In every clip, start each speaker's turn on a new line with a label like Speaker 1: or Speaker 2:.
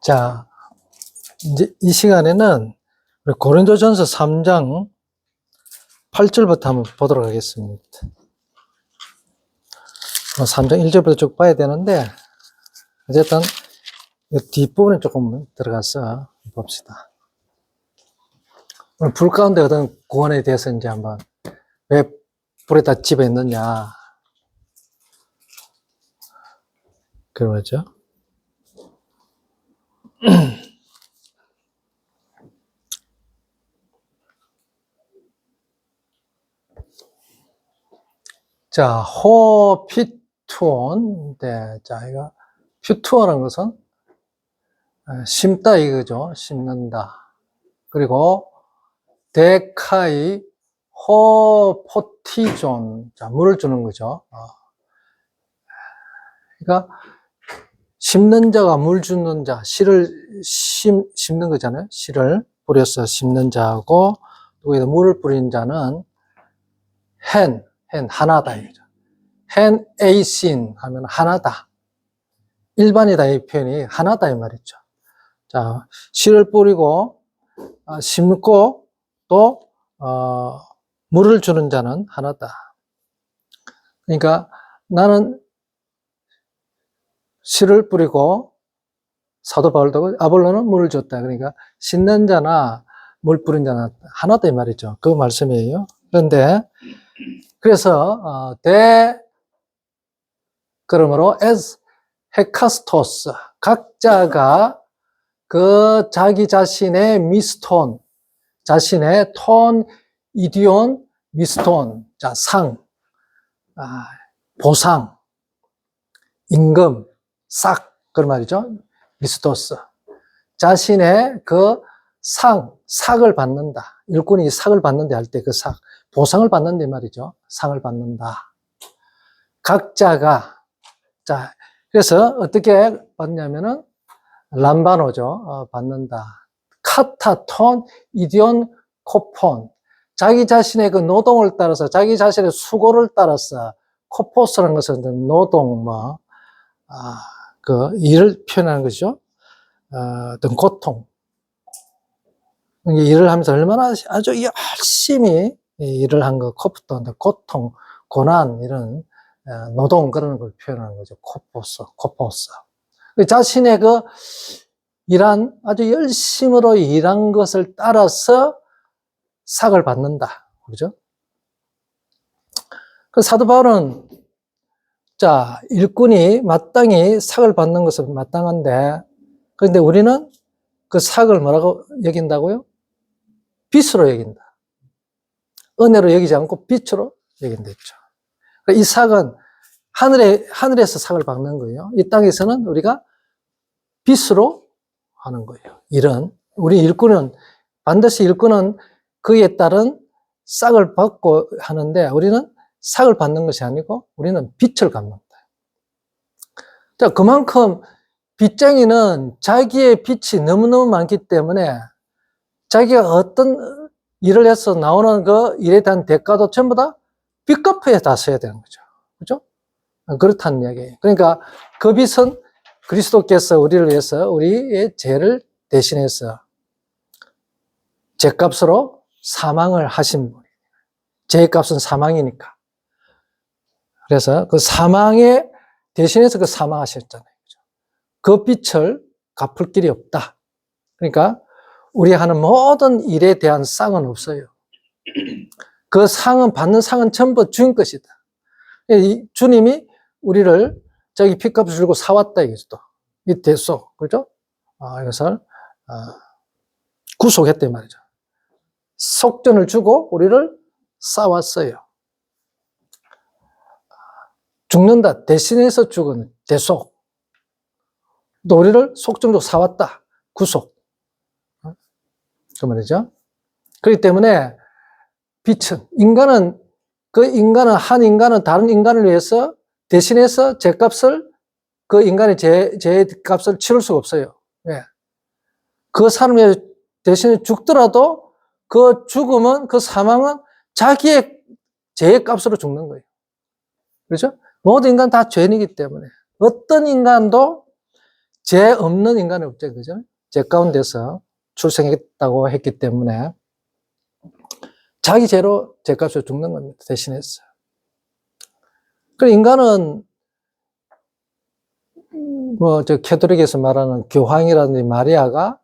Speaker 1: 자, 이제 이 시간에는 우리 고린도전서 3장 8절부터 한번 보도록 하겠습니다. 3장 1절부터 쭉 봐야 되는데, 어쨌든 이 뒷부분에 조금 들어가서 봅시다. 오늘 불 가운데 어떤 구원에 대해서 이제 한번, 왜 불에다 집어넣느냐, 그런 거죠. 자, 호피투온. 네, 자, 이거, 퓨투어라는 것은 심다 이거죠. 심는다. 그리고 데카이 호포티존. 자, 물을 주는 거죠. 그러니까 심는 자가 물 주는 자, 씨를 심는 거잖아요. 씨를 뿌려서 심는 자하고, 여기다 물을 뿌리는 자는 헨 하나다 이거죠. 헨 에이신 하면 하나다. 일반이다 이 표현이 하나다 이 말이죠. 자, 씨를 뿌리고 심고 또 물을 주는 자는 하나다. 그러니까 나는 씨를 뿌리고 사도 바울도 아볼로는 물을 줬다. 그러니까 심는 자나 물 뿌린 자는 하나다 이 말이죠. 그 말씀이에요. 그런데 그래서 그러므로 as 헤카스토스 각자가 그 자기 자신의 미스톤, 자신의 톤, 이디온, 미스톤, 자, 상, 보상, 임금, 싹, 그런 말이죠. 미스토스. 자신의 그 삭을 받는다. 일꾼이 삭을 받는데 할 때 그 삭, 보상을 받는데 말이죠. 상을 받는다. 각자가, 자, 그래서 어떻게 받냐면은, 람바노죠. 받는다. 카타톤, 이디온, 코폰. 자기 자신의 그 노동을 따라서, 자기 자신의 수고를 따라서, 코포스라는 것은 노동, 그 일을 표현하는 것이죠. 어떤 고통. 일을 하면서 얼마나 아주 열심히 일을 한 거, 코프톤, 고통, 고난, 이런 노동 그런 걸 표현하는 거죠. 코포스. 자신의 그 일한, 아주 열심으로 일한 것을 따라서 삭을 받는다. 그죠? 그 사도 바울은, 자, 일꾼이 마땅히 삭을 받는 것은 마땅한데, 그런데 우리는 그 삭을 뭐라고 여긴다고요? 빛으로 여긴다. 은혜로 여기지 않고 빛으로 여긴다 했죠. 이 삭은 하늘에서 삭을 받는 거예요. 이 땅에서는 우리가 빛으로 하는 거예요. 우리 일꾼은, 반드시 일꾼은 그에 따른 삭을 받고 하는데, 우리는 삭을 받는 것이 아니고, 우리는 빛을 갖는다. 자, 그만큼 빚쟁이는 자기의 빛이 너무너무 많기 때문에, 자기가 어떤 일을 해서 나오는 그 일에 대한 대가도 전부 다 빚갚아야 다 써야 되는 거죠. 그죠? 그렇다는 이야기예요. 그러니까 그 빚은 그리스도께서 우리를 위해서 우리의 죄를 대신해서 죄값으로 사망을 하신 분이에요. 죄값은 사망이니까. 그래서 그 사망에 대신해서 그 사망하셨잖아요. 그 빚을 갚을 길이 없다. 그러니까 우리 하는 모든 일에 대한 쌍은 없어요. 그 상은, 받는 상은 전부 주인 것이다. 주님이 우리를 자기 핏값을 주고 사왔다 이거죠. 이 대속, 그죠? 이것을 구속했단 말이죠. 속전을 주고 우리를 싸웠어요. 죽는다. 대신해서 죽은 대속. 또 우리를 속전으로 사왔다. 구속. 그 말이죠. 그렇기 때문에 빛은, 한 인간은 다른 인간을 위해서 대신해서 제값을, 그 인간의 제값을 치를 수가 없어요. 왜? 그 사람이 대신에 죽더라도 그 죽음은, 그 사망은 자기의 죄값으로 죽는 거예요. 그렇죠? 모든 인간 다 죄인이기 때문에 어떤 인간도 죄 없는 인간이 없죠. 그죠? 죄 가운데서 출생했다고 했기 때문에 자기 죄로 죄값으로 죽는 겁니다. 대신해서. 그리고 인간은 캐톨릭에서 말하는 교황이라든지 마리아가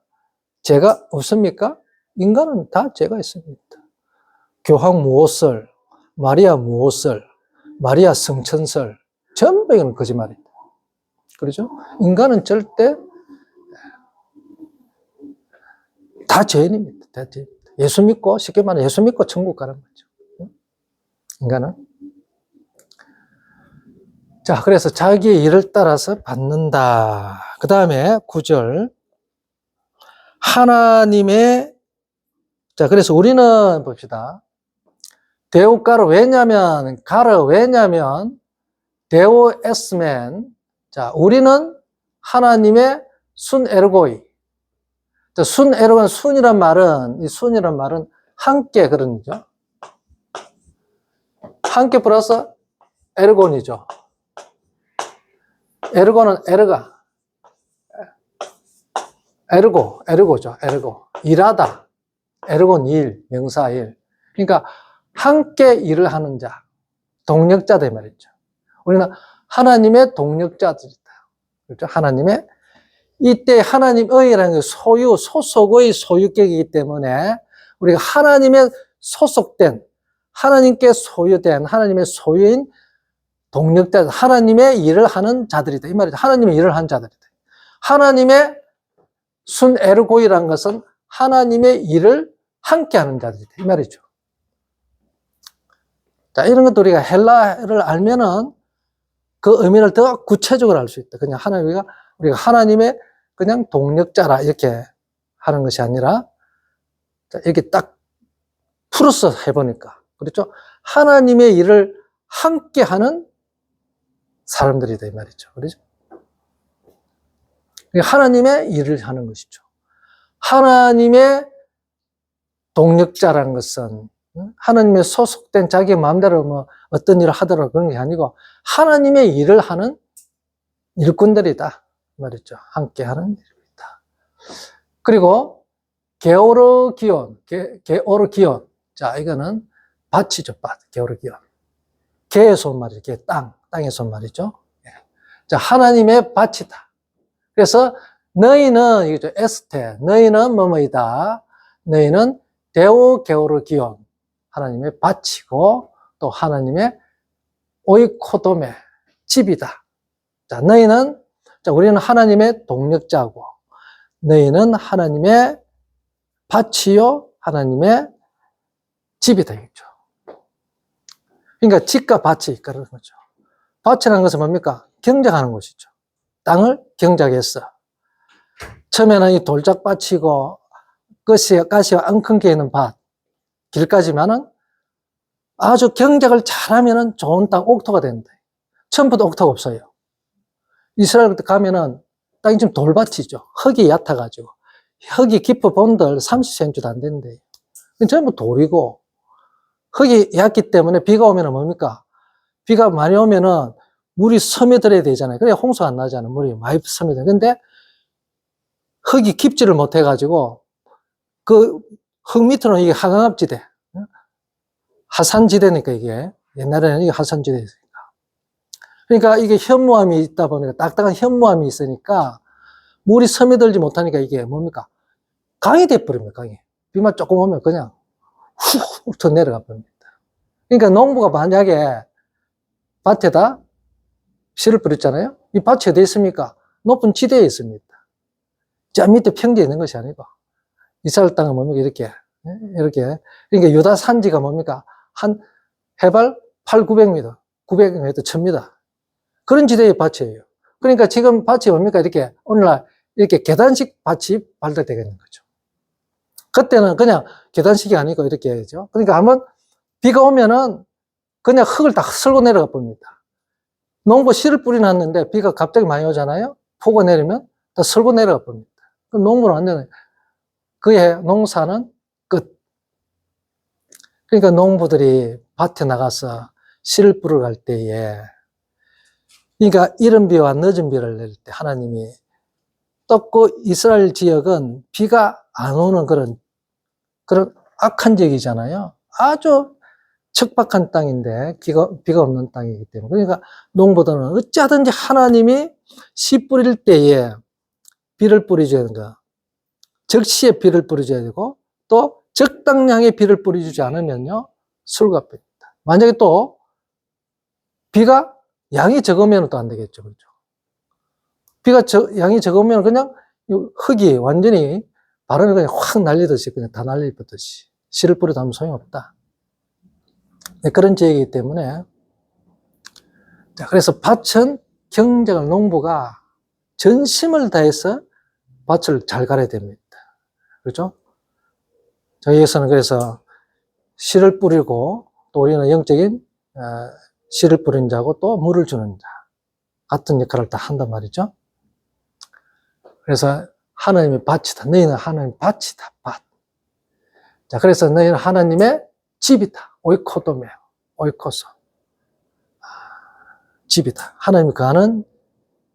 Speaker 1: 죄가 없습니까? 인간은 다 죄가 있습니다. 교황 무엇을, 마리아 무엇을, 마리아 성천설, 전부 이건 거짓말입니다. 그렇죠? 인간은 절대 다 죄인입니다. 다 죄인입니다. 예수 믿고, 쉽게 말해 예수 믿고 천국 가는 거죠. 인간은. 자, 그래서 자기의 일을 따라서 받는다. 그 다음에 9절. 하나님의, 자, 그래서 우리는 봅시다. 데오가르, 왜냐면, 데오 에스멘. 자, 우리는 하나님의 순 에르고이. 자, 순 에르고는 순이란 말은, 이 순이란 말은 함께 그런 거죠. 함께 플러스 에르곤이죠. 에르고는 에르고죠. 에르고. 일하다. 에르곤 일, 명사 일. 그러니까 함께 일을 하는 자, 동력자들 말이죠. 우리는 하나님의 동력자들이다. 그렇죠? 하나님의, 이때 하나님의라는 게 소유, 소속의 소유격이기 때문에 우리가 하나님의 소속된, 하나님께 소유된, 하나님의 소유인 동력자, 하나님의 일을 하는 자들이다. 이 말이죠. 하나님의 일을 하는 자들이다. 하나님의 순 에르고이라는 것은 하나님의 일을 함께 하는 자들이다. 이 말이죠. 자, 이런 것도 우리가 헬라를 알면은 그 의미를 더 구체적으로 알 수 있다. 그냥 우리가 하나님의 그냥 동력자라 이렇게 하는 것이 아니라, 자, 이렇게 딱 풀어서 해보니까. 그렇죠? 하나님의 일을 함께 하는 사람들이다. 이 말이죠. 그렇죠? 하나님의 일을 하는 것이죠. 하나님의 동력자라는 것은 하나님의 소속된 자기 마음대로 어떤 일을 하더라도 그런 게 아니고 하나님의 일을 하는 일꾼들이다. 말이죠. 함께 하는 일이다. 그리고 게오르기온. 자, 이거는 밭이죠. 밭. 게오르기온. 개의 손말이죠. 개, 땅의 손말이죠. 자, 하나님의 밭이다. 그래서 너희는 이거죠. 에스테. 너희는 뭐뭐이다. 너희는 데오 게오르기온. 하나님의 밭이고 또 하나님의 오이코도메 집이다. 자, 우리는 하나님의 동력자고 너희는 하나님의 밭이요 하나님의 집이 되겠죠. 그러니까 집과 밭이 그런 거죠. 밭이라는 것은 뭡니까? 경작하는 것이죠. 땅을 경작했어. 처음에는 이 돌짝밭이고 가시가 엉큼게 있는 밭, 길까지만은 아주 경작을 잘하면은 좋은 땅, 옥토가 된다. 처음부터 옥토가 없어요. 이스라엘 가면은 땅이 좀 돌밭이죠. 흙이 얕아가지고. 흙이 깊어 본들 30cm도 안 된대요. 전부 돌이고, 흙이 얕기 때문에 비가 오면은 뭡니까? 비가 많이 오면은 물이 스며들어야 되잖아요. 그래야 홍수가 안 나잖아요. 물이 많이 스며들어요. 근데 흙이 깊지를 못해가지고, 그 흙 밑으로는 이게 하강압지대. 하산지대니까 이게. 옛날에는 이게 하산지대였으니까. 그러니까 이게 현무암이 있다 보니까, 딱딱한 현무암이 있으니까, 물이 스며들지 못하니까 이게 뭡니까? 강이 돼버립니다, 강이. 비만 조금 오면 그냥 훅 더 내려가 버립니다. 그러니까 농부가 만약에 밭에다 씨를 뿌렸잖아요? 이 밭이 어디에 있습니까? 높은 지대에 있습니다. 저 밑에 평지에 있는 것이 아니고, 이스라엘 땅은 뭡니까? 이렇게. 그러니까 유다 산지가 뭡니까? 한 해발 800-900m, 900m, 1000m. 그런 지대의 밭이에요. 그러니까 지금 밭이 뭡니까? 이렇게 오늘날 이렇게 계단식 밭이 발달되겠는 거죠. 그때는 그냥 계단식이 아니고 이렇게 해야죠. 그러니까 한번 비가 오면은 그냥 흙을 다 쓸고 내려가 봅니다. 농부 씨를 뿌려놨는데 비가 갑자기 많이 오잖아요. 폭우 내리면 다 쓸고 내려가 봅니다. 그럼 농부는 완전히 그의 농사는 끝. 그러니까 농부들이 밭에 나가서 씨를 뿌려 갈 때에, 그러니까 이른 비와 늦은 비를 낼 때 하나님이 떴고, 이스라엘 지역은 비가 안 오는 그런 악한 지역이잖아요. 아주 척박한 땅인데 비가 없는 땅이기 때문에. 그러니까 농부들은 어찌하든지 하나님이 씨 뿌릴 때에 비를 뿌려줘야 되는가. 적시에 비를 뿌려줘야 되고, 또 적당량의 비를 뿌려주지 않으면요, 술갑입니다. 만약에 또 비가 양이 적으면 또 안 되겠죠. 그렇죠? 양이 적으면 그냥 흙이 완전히 바람이 그냥 확 날리듯이 그냥 다 날리듯이 씨를 뿌려도 아무 소용없다. 네, 그런 지역이기 때문에. 자, 그래서 밭은 경작을 농부가 전심을 다해서 밭을 잘 갈아야 됩니다. 그렇죠? 저희에서는 그래서 씨를 뿌리고, 또 우리는 영적인 씨를 뿌린 자고 또 물을 주는 자, 같은 역할을 다 한단 말이죠. 그래서 하나님의 밭이다. 너희는 하나님의 밭이다. 밭. 자, 그래서 너희는 하나님의 집이다. 오이코도메, 오이코소. 집이다. 하나님이 거하는,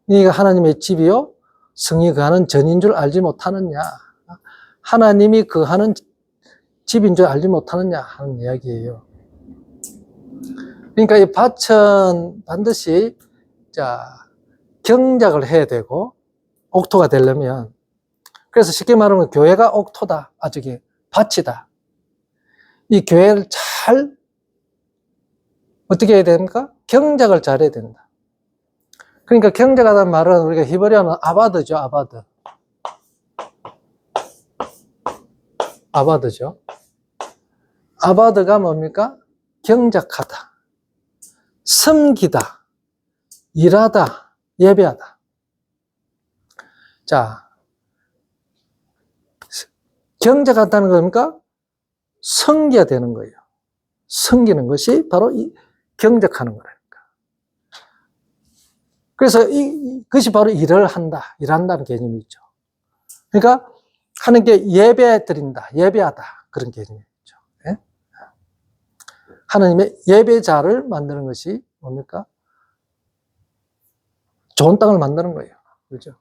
Speaker 1: 너희가 하나님의 집이요, 성이 거하는 전인 줄 알지 못하느냐. 하나님이 거하는 집인 줄 알지 못하느냐 하는 이야기예요. 그러니까 이 밭은 반드시, 경작을 해야 되고, 옥토가 되려면, 그래서 쉽게 말하면 교회가 옥토다. 저기 밭이다. 이 교회를 잘 어떻게 해야 됩니까? 경작을 잘해야 된다. 그러니까 경작하다는 말은 우리가 히브리어는 아바드죠. 아바드죠. 아바드가 뭡니까? 경작하다, 섬기다, 일하다, 예배하다. 자, 경작한다는 겁니까? 섬겨야 되는 거예요. 섬기는 것이 바로 이 경작하는 거라니까. 그래서 그것이 바로 일한다는 개념이 있죠. 그러니까 하나님께 예배 드린다, 예배하다, 그런 개념이 있죠. 예? 하나님의 예배자를 만드는 것이 뭡니까? 좋은 땅을 만드는 거예요. 그렇죠?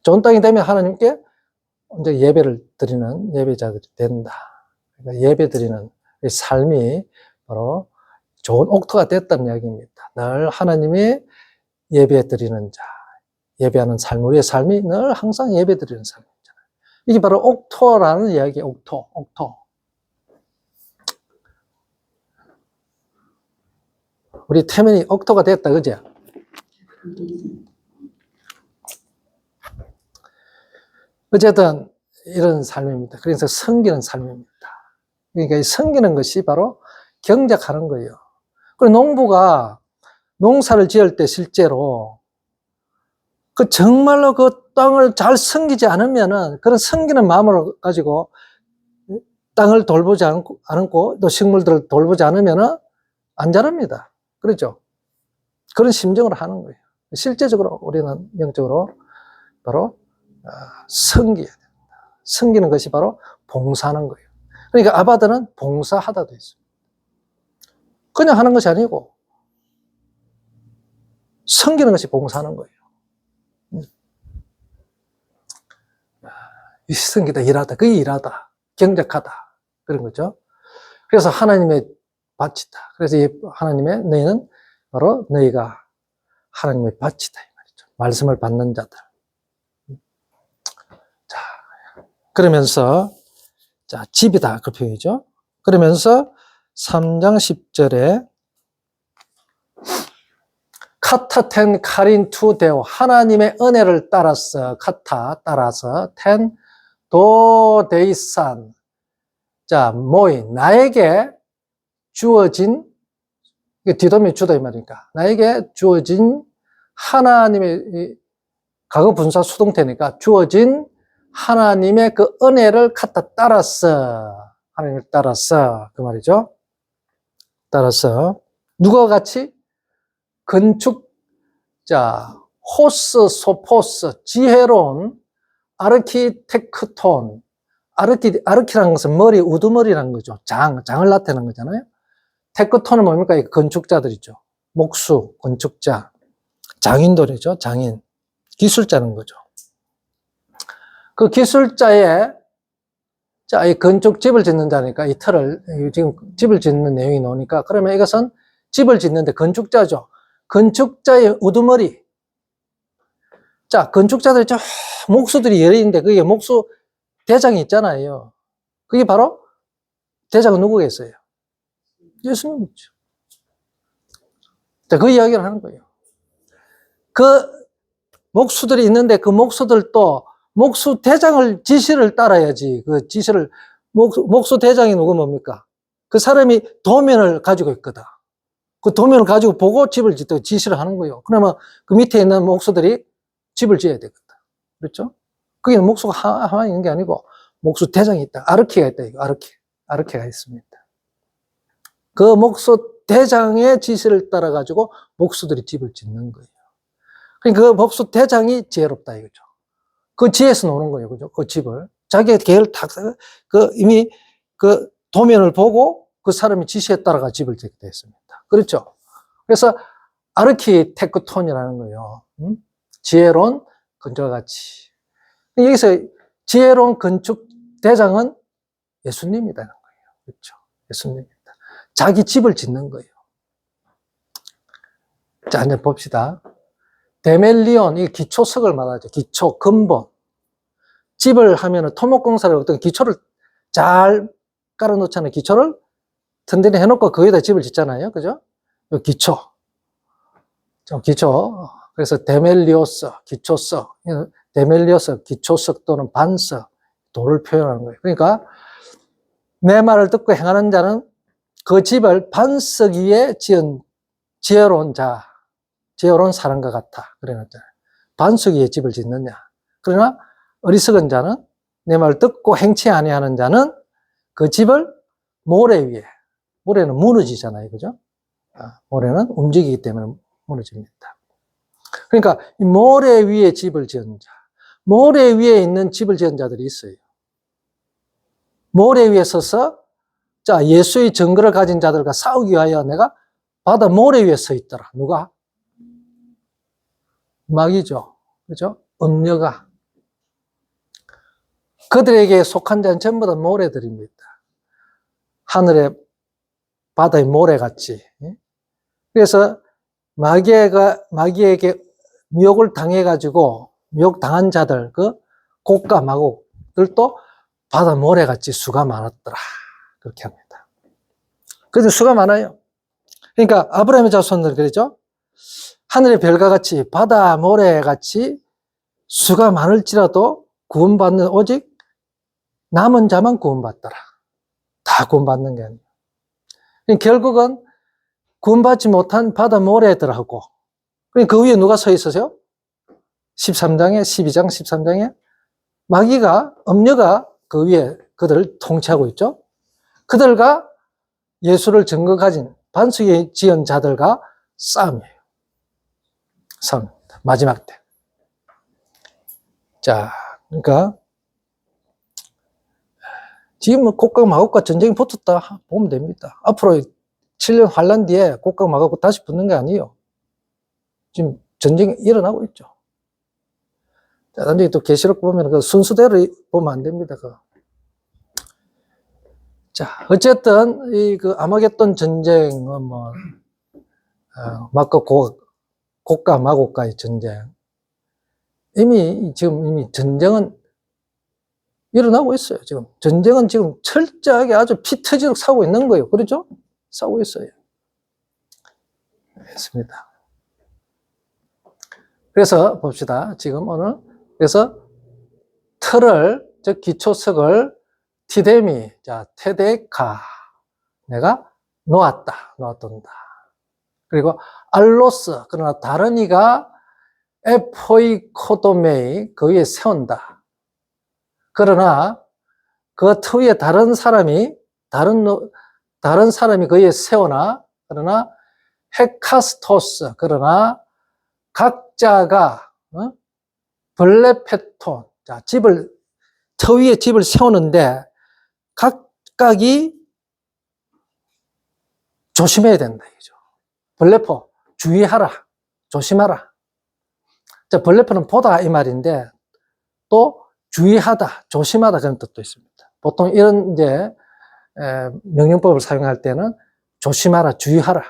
Speaker 1: 좋은 땅이 되면 하나님께 이제 예배를 드리는 예배자들이 된다. 그러니까 예배 드리는 삶이 바로 좋은 옥토가 됐다는 이야기입니다. 늘 하나님이 예배 드리는 자, 예배하는 삶, 우리의 삶이 늘 항상 예배 드리는 삶이잖아요. 이게 바로 옥토라는 이야기예요. 옥토. 우리 태민이 옥토가 됐다, 그죠? 어쨌든 이런 삶입니다. 그래서 섬기는 삶입니다. 그러니까 이 섬기는 것이 바로 경작하는 거예요. 그리고 농부가 농사를 지을 때 실제로 정말로 그 땅을 잘 섬기지 않으면은, 그런 섬기는 마음을 가지고 땅을 돌보지 않고 또 식물들을 돌보지 않으면은 안 자랍니다. 그렇죠? 그런 심정으로 하는 거예요. 실제적으로 우리는 영적으로 바로 섬겨야 됩니다. 섬기는 것이 바로 봉사하는 거예요. 그러니까 아바드는 봉사하다도 있습니다. 그냥 하는 것이 아니고 섬기는 것이 봉사하는 거예요. 섬기다, 일하다, 그게 일하다, 경작하다, 그런 거죠. 그래서 하나님의 밭이다. 그래서 하나님의, 너희는 바로 너희가 하나님의 밭이다, 이 말이죠. 말씀을 받는 자들. 자, 그러면서, 집이다, 그 표현이죠. 그러면서 3장 10절에 카타텐 카린 투 데오, 하나님의 은혜를 따라서, 따라서 텐 도 데이산, 모이, 나에게 주어진, 뒤도면 주다 이 말이니까, 나에게 주어진 하나님의, 과거 분사 수동태니까 주어진 하나님의 그 은혜를 갖다 따랐어. 하나님을 따랐어. 그 말이죠. 따라서 누가 같이? 건축자, 호스, 소포스, 지혜로운, 아르키텍톤, 아르키라는 것은 머리, 우두머리라는 거죠. 장을 나타내는 거잖아요. 테크톤은 뭡니까? 건축자들 있죠. 목수, 건축자, 장인들이죠. 장인, 기술자는 거죠. 그 기술자의, 자, 이 건축집을 짓는 자니까 이 틀을, 지금 집을 짓는 내용이 나오니까, 그러면 이것은 집을 짓는데 건축자죠. 건축자의 우두머리. 자, 건축자들이 저 목수들이 여러 있는데, 그게 목수 대장이 있잖아요. 그게 바로 대장은 누구겠어요? 예수님이죠. 자, 그 이야기를 하는 거예요. 그 목수들이 있는데 그 목수들도 목수 대장을 지시를 따라야지. 그 지시를, 목수 대장이 누구 뭡니까? 그 사람이 도면을 가지고 있거든. 그 도면을 가지고 보고 집을 짓도록 지시를 하는 거예요. 그러면 그 밑에 있는 목수들이 집을 지어야 되거든. 그렇죠? 그게 목수가 하나 있는 게 아니고 목수 대장이 있다. 아르키가 있다. 이거 아르키가 있습니다. 그 목수 대장의 지시를 따라 가지고 목수들이 집을 짓는 거예요. 그러니까 그 목수 대장이 지혜롭다 이거죠. 그 지혜에서 나오는 거예요. 그죠? 그 집을. 자기의 계획을 이미 그 도면을 보고 그 사람의 지시에 따라가 집을 짓게 됐습니다. 그렇죠? 그래서 아르키텍톤이라는 거예요. 지혜로운 건축과 같이. 여기서 지혜로운 건축 대장은 예수님이라는 거예요. 그렇죠? 예수님입니다. 자기 집을 짓는 거예요. 자, 이제 봅시다. 데멜리온, 이 기초석을 말하죠. 기초, 근본. 집을 하면은 토목공사를 어떤 기초를 잘 깔아놓잖아요. 기초를 든든히 해놓고 거기다 집을 짓잖아요. 그죠? 기초. 기초. 그래서 데멜리오스, 기초석. 데멜리오스, 기초석 또는 반석. 돌을 표현하는 거예요. 그러니까 내 말을 듣고 행하는 자는 그 집을 반석 위에 지은 지혜로운 자, 지혜로운 사람과 같아. 그래놨잖아요. 반석 위에 집을 짓느냐. 그러나 어리석은 자는 내 말 듣고 행치 아니하는 자는 그 집을 모래 위에, 모래는 무너지잖아요. 그죠? 모래는 움직이기 때문에 무너집니다. 그러니까 이 모래 위에 집을 지은 자, 모래 위에 있는 집을 지은 자들이 있어요. 모래 위에 서서 자, 예수의 증거를 가진 자들과 싸우기 위하여 내가 바다 모래 위에 서 있더라. 누가? 마귀죠. 그죠? 음녀가. 그들에게 속한 자는 전부 다 모래들입니다. 하늘의 바다의 모래같이. 그래서 마귀에게 미혹을 당해가지고 미혹당한 자들, 그 곡과 마곡들도 바다 모래같이 수가 많았더라. 그렇게 합니다. 그래도 수가 많아요. 그러니까 아브라함의 자손들 그러죠? 하늘의 별과 같이 바다 모래같이 수가 많을지라도 구원받는 오직 남은 자만 구원받더라. 다 구원받는 게 아니에요. 결국은 구원받지 못한 바다 모래들하고 그 위에 누가 서 있으세요? 13장에 12장 13장에 마귀가 음녀가 그 위에 그들을 통치하고 있죠. 그들과 예수를 증거 가진 반석에 지은 자들과 싸움이에요. 싸움입니다. 마지막 때. 자, 그러니까 지금 곡과 마곡과 전쟁이 붙었다 보면 됩니다. 앞으로 7년 환란 뒤에 곡과 마곡과 다시 붙는 게 아니에요. 지금 전쟁이 일어나고 있죠. 자, 나중에 또 계시록 보면 그 순서대로 보면 안 됩니다. 자, 어쨌든 그 아마겟돈 전쟁은 곡과 마곡과의 전쟁. 이미 전쟁은 일어나고 있어요. 지금 전쟁은 지금 철저하게 아주 피 터지도록 싸우고 있는 거예요. 그렇죠? 싸우고 있어요. 했습니다. 그래서 봅시다. 지금 오늘 그래서 틀을 즉 기초석을 티데미, 자 테데카 내가 놓았던다. 그리고 알로스 그러나 다른 이가 에포이코도메이 그 위에 세운다. 그러나 그 터 위에 다른 사람이 그 위에 세워나, 그러나 헤카스토스, 그러나 각자가 벌레 패턴, 자, 터 위에 집을 세우는데 각각이 조심해야 된다, 이죠. 벌레포, 주의하라, 조심하라. 자, 벌레포는 보다 이 말인데, 또 주의하다, 조심하다 그런 뜻도 있습니다. 보통 이런 이제 명령법을 사용할 때는 조심하라, 주의하라.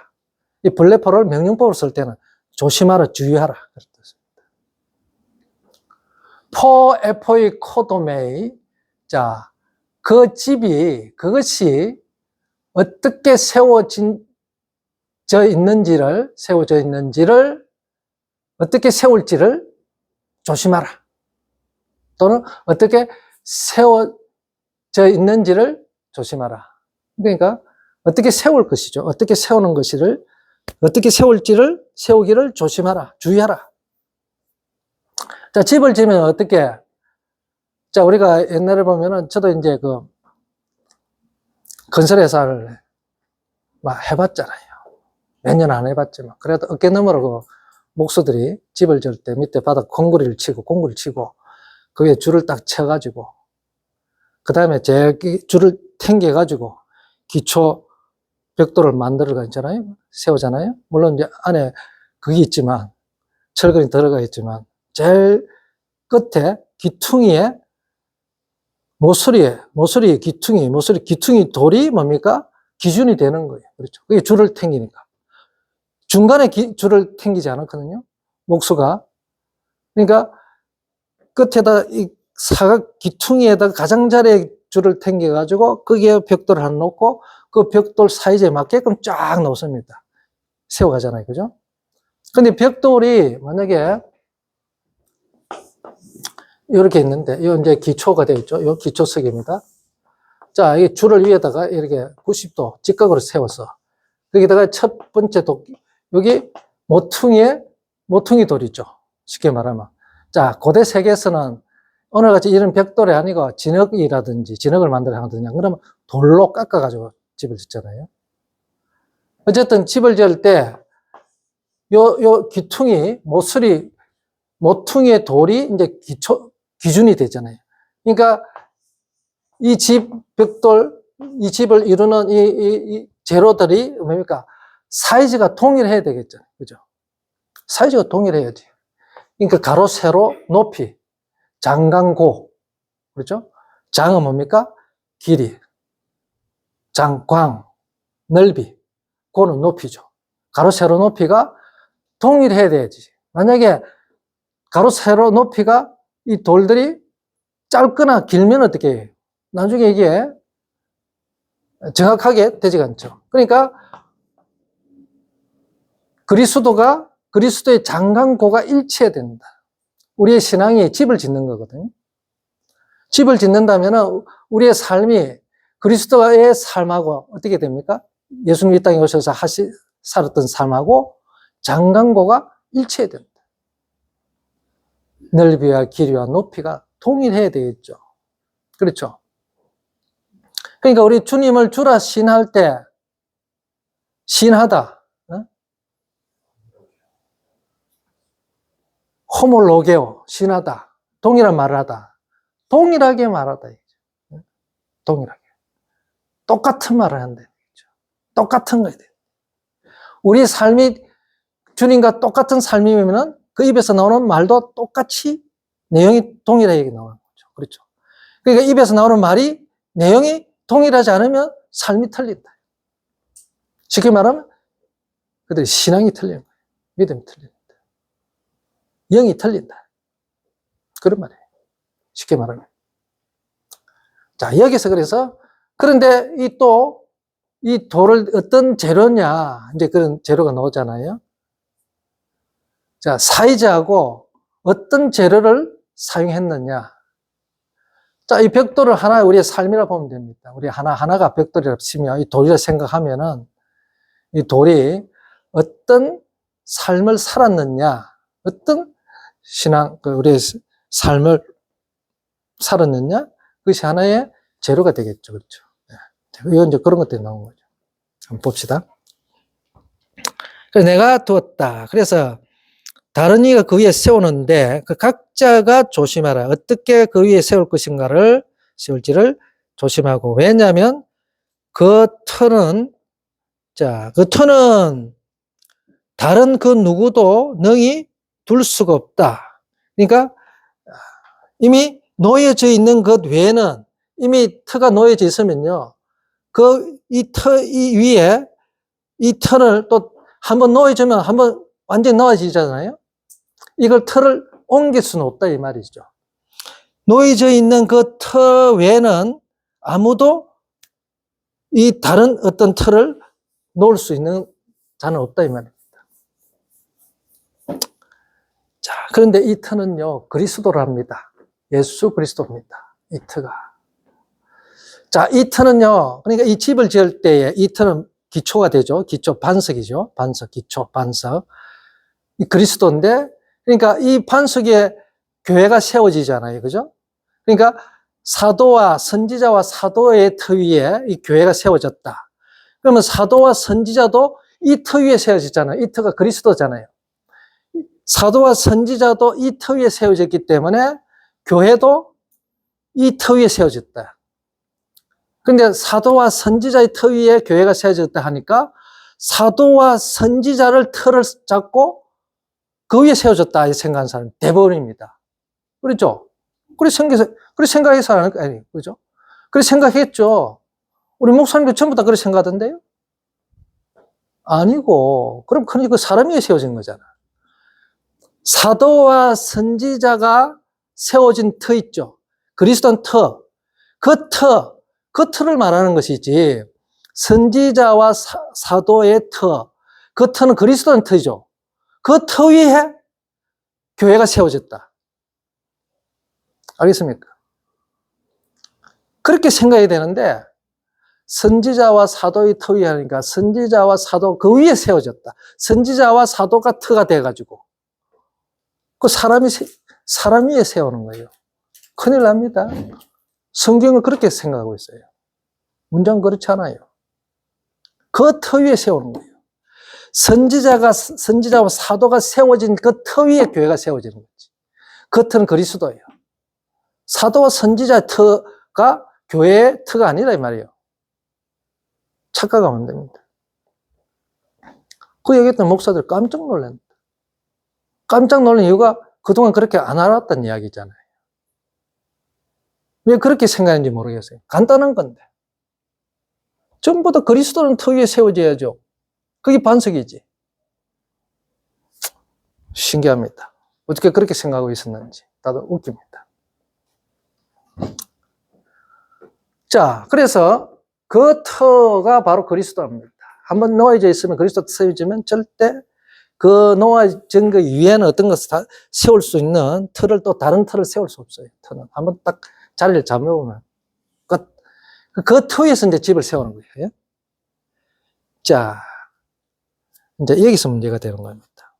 Speaker 1: 이 벌레포를 명령법을 쓸 때는 조심하라, 주의하라 그런 뜻입니다. 포 에포이 코도메이, 자, 그 집이, 그것이 어떻게 세워져 있는지를, 어떻게 세울지를 조심하라. 또는 어떻게 세워져 있는지를 조심하라. 그러니까 어떻게 세울 것이죠. 어떻게 세우는 것을, 어떻게 세우기를 조심하라. 주의하라. 자, 집을 지으면 어떻게, 자, 우리가 옛날에 보면은 저도 이제 그 건설회사를 막 해봤잖아요. 몇 년 안 해봤지만. 그래도 어깨너머로 그 목수들이 집을 지을 때 밑에 바닥 공구리를 치고, 그 위에 줄을 딱 쳐가지고, 그 다음에 줄을 탱겨가지고, 기초 벽돌을 만들어가잖아요. 세우잖아요. 물론 이제 안에 그게 있지만, 철근이 들어가 있지만, 제일 끝에 기퉁이에 모서리 기퉁이 돌이 뭡니까? 기준이 되는 거예요. 그렇죠. 그게 줄을 탱기니까. 중간에 줄을 탱기지 않았거든요. 목수가. 그러니까 끝에다 이 사각 기퉁이에다가 가장자리에 줄을 탱겨가지고 거기에 벽돌을 하나 놓고 그 벽돌 사이즈에 맞게끔 쫙 놓습니다. 세워가잖아요. 그죠? 근데 벽돌이 만약에 이렇게 있는데, 이 이제 기초가 되어 있죠. 이 기초석입니다. 자, 이 줄을 위에다가 이렇게 90도 직각으로 세워서, 거기다가 첫 번째 여기 모퉁이 돌이죠. 쉽게 말하면. 자, 고대 세계에서는 오늘같이 이런 벽돌이 아니고 진흙을 만들어 하거든요. 그러면 돌로 깎아가지고 집을 짓잖아요. 어쨌든 집을 지을 때, 요 모퉁이의 돌이 이제 기준이 되잖아요. 그러니까 이 집을 이루는 이 재료들이 뭡니까? 사이즈가 동일해야 되겠죠. 그죠? 사이즈가 동일해야지. 그러니까 가로, 세로, 높이, 장강고. 그렇죠? 장은 뭡니까? 길이. 광, 넓이. 고는 높이죠. 가로, 세로, 높이가 동일해야 돼야지. 만약에 가로, 세로, 높이가 이 돌들이 짧거나 길면 어떻게 해요? 나중에 이게 정확하게 되지가 않죠. 그러니까 그리스도의 장강고가 일치해야 된다. 우리의 신앙이 집을 짓는 거거든요. 집을 짓는다면 우리의 삶이 그리스도의 삶하고 어떻게 됩니까? 예수님 이 땅에 오셔서 살았던 삶하고 장강고가 일치해야 된다. 넓이와 길이와 높이가 동일해야 되겠죠. 그렇죠? 그러니까 우리 주님을 주라 신할 때 신하다. 호몰로게오, 신하다. 동일한 말을 하다. 동일하게 말하다. 동일하게. 똑같은 말을 한다. 똑같은 거야. 우리 삶이 주님과 똑같은 삶이면 그 입에서 나오는 말도 똑같이 내용이 동일하게 나오는 거죠. 그렇죠. 그러니까 입에서 나오는 말이 내용이 동일하지 않으면 삶이 틀린다. 쉽게 말하면 그들의 신앙이 틀리는 거예요. 믿음이 틀린다. 영이 틀린다. 그런 말이에요. 쉽게 말하면. 자, 여기서 그래서, 그런데 이 돌을 어떤 재료냐, 이제 그런 재료가 나오잖아요. 자, 사이즈하고 어떤 재료를 사용했느냐. 자, 이 벽돌을 하나 우리의 삶이라 보면 됩니다. 우리 하나하나가 벽돌이라 치면 이 돌이라 생각하면은 이 돌이 어떤 삶을 살았느냐, 어떤 우리의 삶을 살았느냐? 그것이 하나의 재료가 되겠죠. 그렇죠. 이건 이제 그런 것들이 나온 거죠. 한번 봅시다. 그래서 내가 두었다. 그래서 다른 이가 그 위에 세우는데 그 각자가 조심하라. 어떻게 그 위에 세울 것인가를 세울지를 조심하고. 왜냐하면 그 터는 다른 그 누구도 능히 둘 수가 없다. 그러니까 이미 놓여져 있는 것 외에는 이미 터가 놓여져 있으면요. 이 위에 이 터를 또 한번 놓여지면 한번 완전히 놓아지잖아요. 이걸 터를 옮길 수는 없다 이 말이죠. 놓여져 있는 그 터 외에는 아무도 이 다른 어떤 터를 놓을 수 있는 자는 없다 이 말입니다. 자, 그런데 이 터는요 그리스도랍니다. 예수 그리스도입니다. 이 터가. 자, 이 터는요, 그러니까 이 집을 지을 때에 이 터는 기초가 되죠. 기초, 반석이죠. 반석, 기초, 반석. 이 그리스도인데, 그러니까 이 반석에 교회가 세워지잖아요. 그죠? 그러니까 사도와 선지자와 사도의 터 위에 이 교회가 세워졌다. 그러면 사도와 선지자도 이 터 위에 세워졌잖아요. 이 터가 그리스도잖아요. 사도와 선지자도 이 터 위에 세워졌기 때문에 교회도 이 터 위에 세워졌다. 근데 사도와 선지자의 터 위에 교회가 세워졌다 하니까 사도와 선지자를 터를 잡고 그 위에 세워졌다 이 생각하는 사람이 대부분입니다. 그렇죠? 그래 생각해서 하는 거 아니에요. 그죠? 그래 생각했죠. 우리 목사님도 전부 다 그렇게 생각하던데요? 아니고, 그럼 그 사람 위에 세워진 거잖아. 사도와 선지자가 세워진 터 있죠. 그리스도는 터. 그 터를 말하는 것이지, 선지자와 사도의 터. 그 터는 그리스도는 터죠. 그 터 위에 교회가 세워졌다. 알겠습니까? 그렇게 생각해야 되는데, 선지자와 사도의 터 위에 하니까 선지자와 사도 그 위에 세워졌다. 선지자와 사도가 터가 돼가지고 그 사람 위에 세우는 거예요. 큰일 납니다. 성경은 그렇게 생각하고 있어요. 문장은 그렇지 않아요. 그 터 위에 세우는 거예요. 선지자와 사도가 세워진 그 터 위에 교회가 세워지는 거지. 그 터는 그리스도예요. 사도와 선지자의 터가 교회의 터가 아니라 이 말이에요. 착각하면 안 됩니다. 그 얘기했던 목사들 깜짝 놀랍니다. 깜짝 놀란 이유가 그동안 그렇게 안 알았던 이야기잖아요. 왜 그렇게 생각하는지 모르겠어요. 간단한 건데. 전부 다 그리스도는 터 위에 세워져야죠. 그게 반석이지. 신기합니다. 어떻게 그렇게 생각하고 있었는지. 다들 웃깁니다. 자, 그래서 그 터가 바로 그리스도입니다. 한번 놓여져 있으면 그리스도 세워지면 절대 그 놓아진 그 위에는 어떤 것을 다 세울 수 있는 터를 또 다른 터를 세울 수 없어요. 터는 한번 딱 자리를 잡아보면 그 터 위에서 이제 집을 세우는 거예요. 자, 이제 여기서 문제가 되는 겁니다.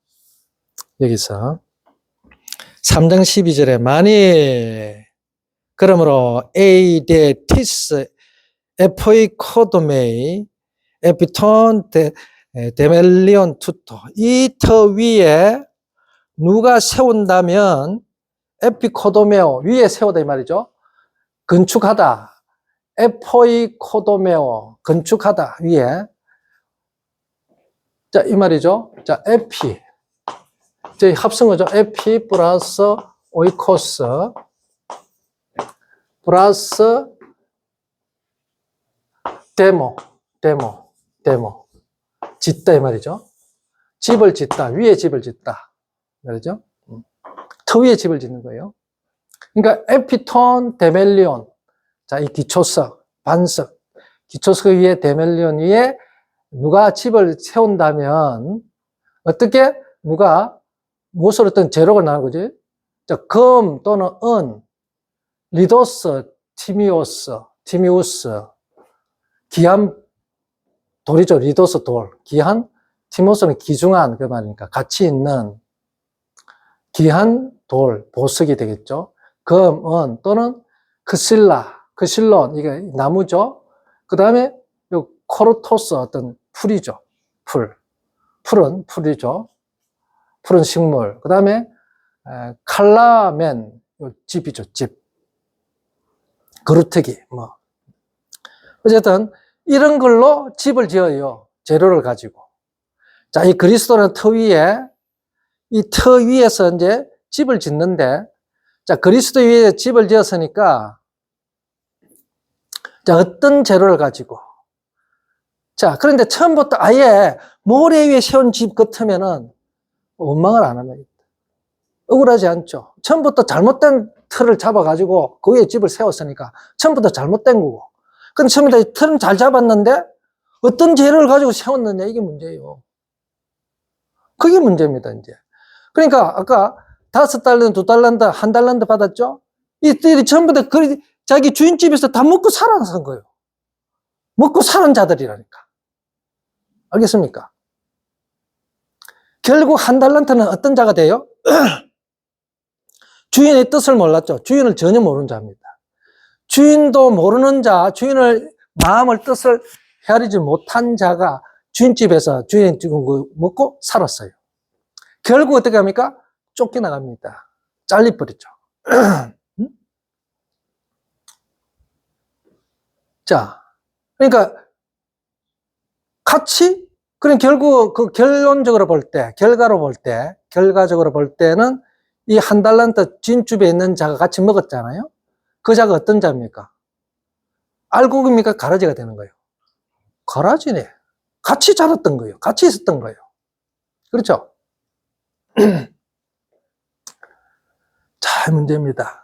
Speaker 1: 여기서 3장 12절에 만일 그러므로 에이데 티스 에포이코도메이 에피톤 데멜리온 투토 이 터 위에 누가 세운다면 에피코도메오 위에 세우다 이 말이죠. 건축하다. 에포이코도메오 건축하다 위에. 자, 이 말이죠. 자, 에피 저희 합성어죠. 에피 플러스 오이코스 플러스 데모 짓다 이 말이죠. 집을 짓다 위에 집을 짓다 말이죠. 터 위에 집을 짓는 거예요. 그러니까 에피톤 데멜리온 자, 이 기초석 반석 기초석 위에 데멜리온 위에 누가 집을 세운다면 어떻게 누가 무엇으로 어떤 재료가 나온 거지? 자, 금 또는 은 리도스 티미우스 귀한 돌이죠. 리도스 돌. 귀한, 티모스는 귀중한 그 말이니까 가치 있는 귀한 돌, 보석이 되겠죠. 금, 은 또는 크실론, 이게 나무죠. 그 다음에 요 코르토스, 어떤 풀이죠. 풀은 풀이죠. 푸른 식물. 그 다음에 칼라멘, 요 집이죠, 집. 그루터기, 뭐. 어쨌든, 이런 걸로 집을 지어요. 재료를 가지고. 자, 이 그리스도라는 터 위에, 이 터 위에서 이제 집을 짓는데, 자, 그리스도 위에 집을 지었으니까, 자, 어떤 재료를 가지고. 자, 그런데 처음부터 아예 모래 위에 세운 집 같으면은 원망을 안 합니다. 억울하지 않죠. 처음부터 잘못된 틀을 잡아가지고 그 위에 집을 세웠으니까 처음부터 잘못된 거고. 근데 처음부터 틀은 잘 잡았는데 어떤 재료를 가지고 세웠느냐, 이게 문제예요. 그게 문제입니다, 이제. 그러니까 아까 5달란트, 2달란트, 1달란트 받았죠? 이들이 전부 다 자기 주인집에서 다 먹고 살아난 거예요. 먹고 사는 자들이라니까. 알겠습니까? 결국 1달란트는 어떤 자가 돼요? 주인의 뜻을 몰랐죠. 주인을 전혀 모르는 자입니다. 주인도 모르는 자, 주인을 마음을 뜻을 헤아리지 못한 자가 주인집에서 주인 먹고 살았어요. 결국 어떻게 합니까? 쫓겨나갑니다. 잘리버리죠. 자, 그러니까 같이, 그럼 결국 그 결론적으로 볼 때, 결과적으로 볼 때는 이 1달란트 주인집에 있는 자가 같이 먹었잖아요. 그 자가 어떤 자입니까? 알곡입니까? 가라지가 되는 거예요. 가라지네. 같이 자랐던 거예요. 같이 있었던 거예요. 그렇죠? 자, 문제입니다.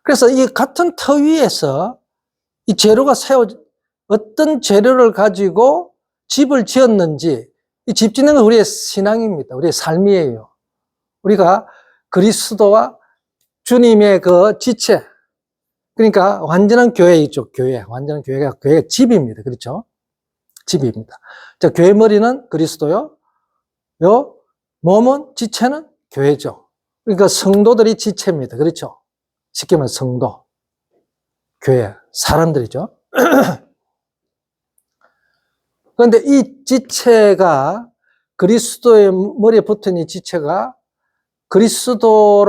Speaker 1: 그래서 이 같은 터 위에서 이 재료가 어떤 재료를 가지고 집을 지었는지, 이 집 짓는 건 우리의 신앙입니다. 우리의 삶이에요. 우리가 그리스도와 주님의 그 지체, 그러니까 완전한 교회이죠. 완전한 교회가 집입니다. 그렇죠? 집입니다. 자, 교회 머리는 그리스도요. 요 몸은, 지체는 교회죠. 그러니까 성도들이 지체입니다. 그렇죠? 쉽게 말해서 성도, 교회, 사람들이죠. 그런데 이 지체가, 그리스도의 머리에 붙은 이 지체가 그리스도와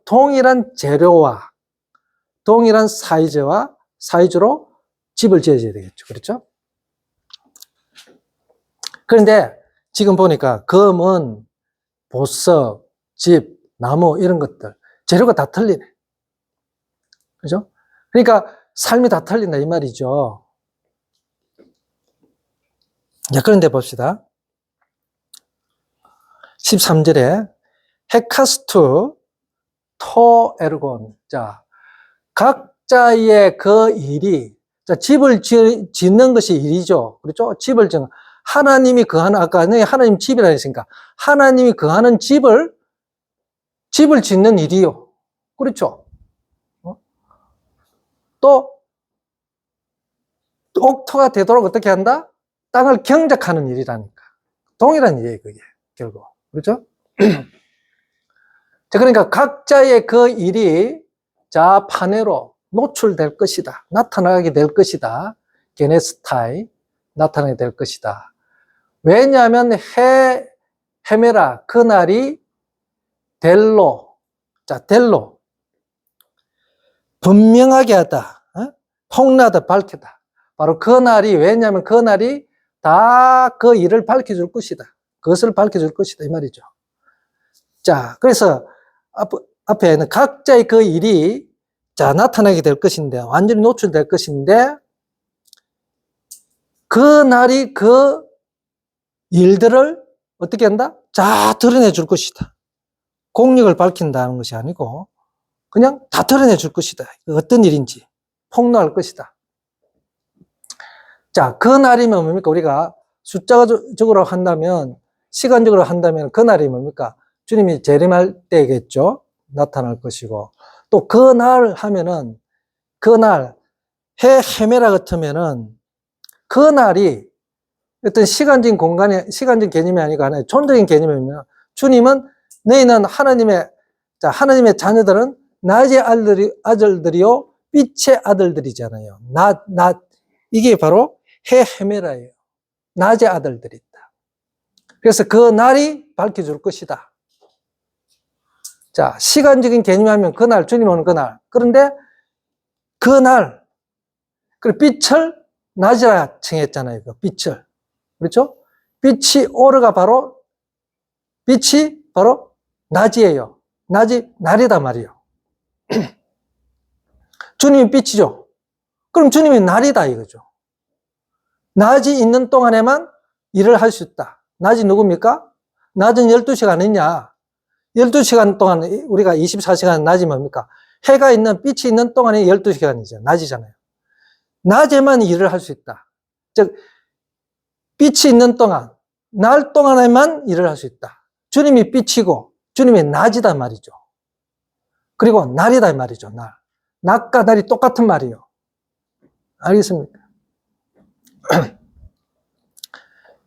Speaker 1: 동일한 재료와 동일한 사이즈로 집을 지어줘야 되겠죠. 그렇죠? 그런데 지금 보니까 검은, 보석, 집, 나무 이런 것들 재료가 다 틀리네. 그죠? 그러니까 삶이 다 틀린다 이 말이죠. 자, 그런데 봅시다. 13절에 헤카스투 토 에르곤. 자, 각자의 그 일이, 자, 집을 짓는 것이 일이죠. 그렇죠? 집을 짓는, 하나님이 거하는, 아까 하나님 집이라 했으니까, 하나님이 거하는 집을 짓는 일이요. 그렇죠? 또, 옥토가 되도록 어떻게 한다? 땅을 경작하는 일이라니까. 동일한 일이에요, 그게. 결국. 그렇죠? 자, 그러니까 각자의 그 일이 자, 판회로 노출될 것이다. 나타나게 될 것이다. 게네스타이 나타나게 될 것이다. 왜냐하면 헤메라, 그날이 델로, 자, 델로. 분명하게 하다. 폭로하다, 밝히다. 바로 그날이, 왜냐하면 그날이 다 그 일을 밝혀줄 것이다. 그것을 밝혀줄 것이다. 이 말이죠. 자, 그래서 앞에는 각자의 그 일이 자, 나타나게 될 것인데, 완전히 노출될 것인데, 그 날이 그 일들을 어떻게 한다? 다 드러내 줄 것이다. 공력을 밝힌다는 것이 아니고, 그냥 다 드러내 줄 것이다. 어떤 일인지 폭로할 것이다. 자, 그 날이면 뭡니까? 우리가 숫자적으로 한다면, 시간적으로 한다면 그 날이 뭡니까? 주님이 재림할 때겠죠? 나타날 것이고, 또 그 날 하면은, 그 날, 헤메라 같으면은, 그 날이 어떤 시간적인 개념이 아니고 존재적인 개념이면, 주님은, 너희는 하나님의 자녀들은 낮의 아들들이요 빛의 아들들이잖아요. 이게 바로 헤메라예요. 낮의 아들들이다. 그래서 그 날이 밝혀줄 것이다. 자, 시간적인 개념하면 그날, 주님 오는 그날. 그런데 그날, 그 빛을 낮이라 칭했잖아요. 그 빛을. 그렇죠? 빛이 바로 낮이에요. 낮이 날이다 말이에요. 주님이 빛이죠. 그럼 주님이 날이다 이거죠. 낮이 있는 동안에만 일을 할 수 있다. 낮이 누굽니까? 낮은 12시간 있냐? 12시간 동안 우리가 24시간 낮이 뭡니까? 해가 있는, 빛이 있는 동안에 12시간이죠. 낮이잖아요. 낮에만 일을 할 수 있다. 즉, 빛이 있는 동안, 날 동안에만 일을 할 수 있다. 주님이 빛이고, 주님이 낮이다 말이죠. 그리고 날이다 말이죠, 날. 낮과 날이 똑같은 말이에요. 알겠습니까?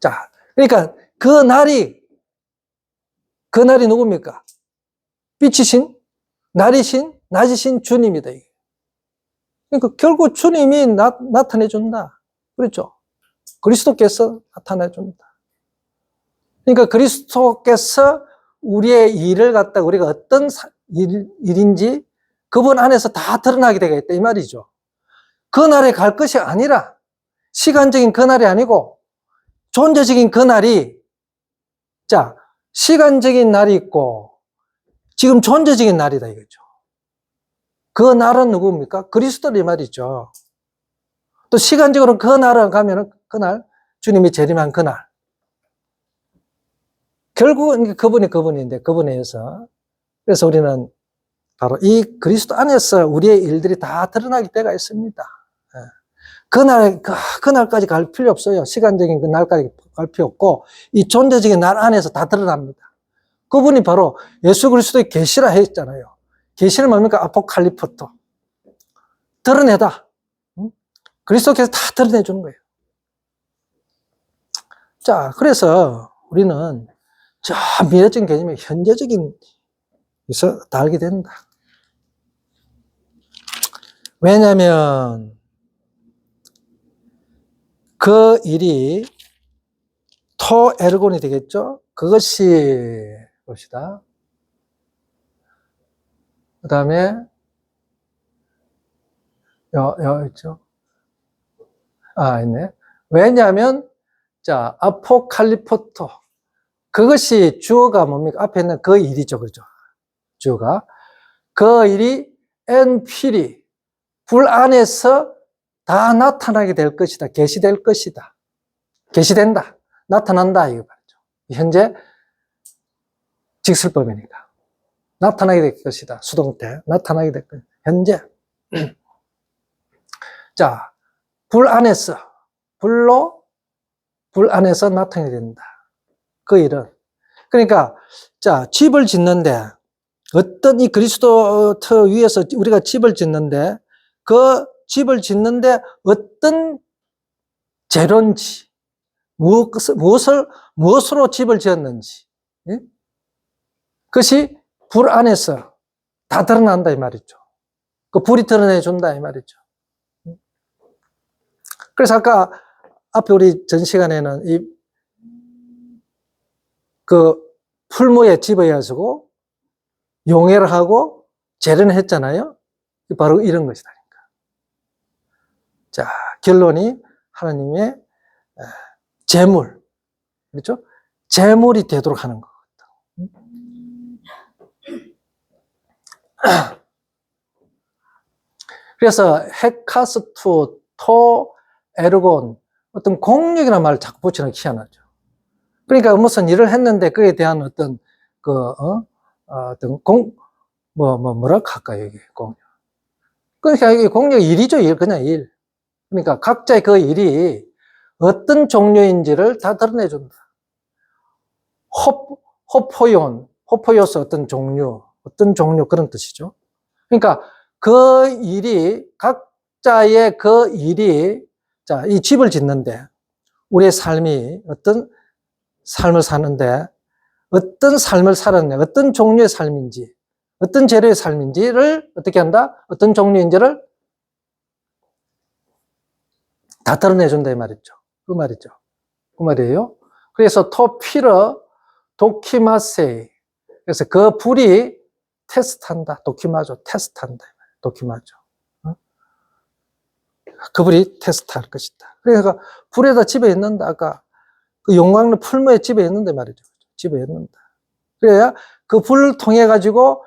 Speaker 1: 자, 그러니까 그 날이 누굽니까? 빛이신, 날이신, 낮이신 주님이다. 그러니까 결국 주님이 나타내준다. 그렇죠? 그리스도께서 나타내준다. 그러니까 그리스도께서 우리의 일을 갖다가 우리가 어떤 일인지 그분 안에서 다 드러나게 되겠다. 이 말이죠. 그 날에 갈 것이 아니라 시간적인 그 날이 아니고 존재적인 그 날이, 자, 시간적인 날이 있고 지금 존재적인 날이다 이거죠. 그 날은 누굽니까? 그리스도의 말이죠. 또 시간적으로 그 날을 가면은 그날 주님이 재림한 그날. 결국은 그분인데 그분에 의해서, 그래서 우리는 바로 이 그리스도 안에서 우리의 일들이 다 드러나기 때가 있습니다. 그날까지 갈 필요 없어요. 시간적인 그 날까지 갈 필요 없고 이 존재적인 날 안에서 다 드러납니다. 그분이 바로 예수 그리스도의 계시라 했잖아요. 계시는 뭡니까? 아포칼리포토. 드러내다. 그리스도께서 다 드러내주는 거예요. 자, 그래서 우리는 저 미래적인 개념이 현재적인 것을 다 알게 된다. 왜냐하면 그 일이 토에르곤이 되겠죠? 그것이 봅시다. 그 다음에 있죠? 있네. 왜냐하면 자, 아포칼리포토, 그것이 주어가 뭡니까? 앞에 있는 그 일이죠. 그렇죠? 주어가. 그 일이 엔필이 불 안에서 다 나타나게 될 것이다. 계시될 것이다. 계시된다. 나타난다. 이거 말이죠. 현재 직설법이니까. 나타나게 될 것이다. 수동태. 나타나게 될 것이다. 현재. 자, 불 안에서 나타나게 된다. 그 일은. 그러니까, 자, 집을 짓는데, 어떤 이 그리스도 터 위에서 우리가 집을 짓는데, 그 집을 짓는데 어떤 재료인지, 무엇으로 집을 지었는지, 예? 그것이 불 안에서 다 드러난다, 이 말이죠. 그 불이 드러내준다, 이 말이죠. 그래서 아까 앞에 우리 전 시간에는 그 풀무에 집어가지고 용해를 하고 재련을 했잖아요. 바로 이런 것이다. 자, 결론이 하나님의 재물, 그렇죠? 재물이 되도록 하는 것. 그래서 헤카스투, 토, 에르곤, 어떤 공력이라는 말을 자꾸 붙이는 게 희한하죠. 그러니까 무슨 일을 했는데 그에 대한 어떤 뭐라고 할까요, 이게 공력. 그러니까 이게 공력이 일이죠, 일, 그냥 일. 그러니까 각자의 그 일이 어떤 종류인지를 다 드러내준다. 호포요스 어떤 종류 그런 뜻이죠. 그러니까 그 일이, 각자의 그 일이, 자, 이 집을 짓는데, 우리의 삶이 어떤 삶을 사는데, 어떤 삶을 살았냐, 어떤 종류의 삶인지, 어떤 재료의 삶인지를 어떻게 한다? 어떤 종류인지를 다 드러내준다 이 말이죠. 그 말이죠. 그 말이에요. 그래서 토피러 도키마세. 그래서 그 불이 테스트한다. 도키마죠. 테스트한다. 도키마죠. 그 불이 테스트할 것이다. 그러니까 불에다 집에 있는다. 아까 그 용광로 풀무에 집에 있는데 말이죠. 집에 있는다. 그래야 그 불을 통해 가지고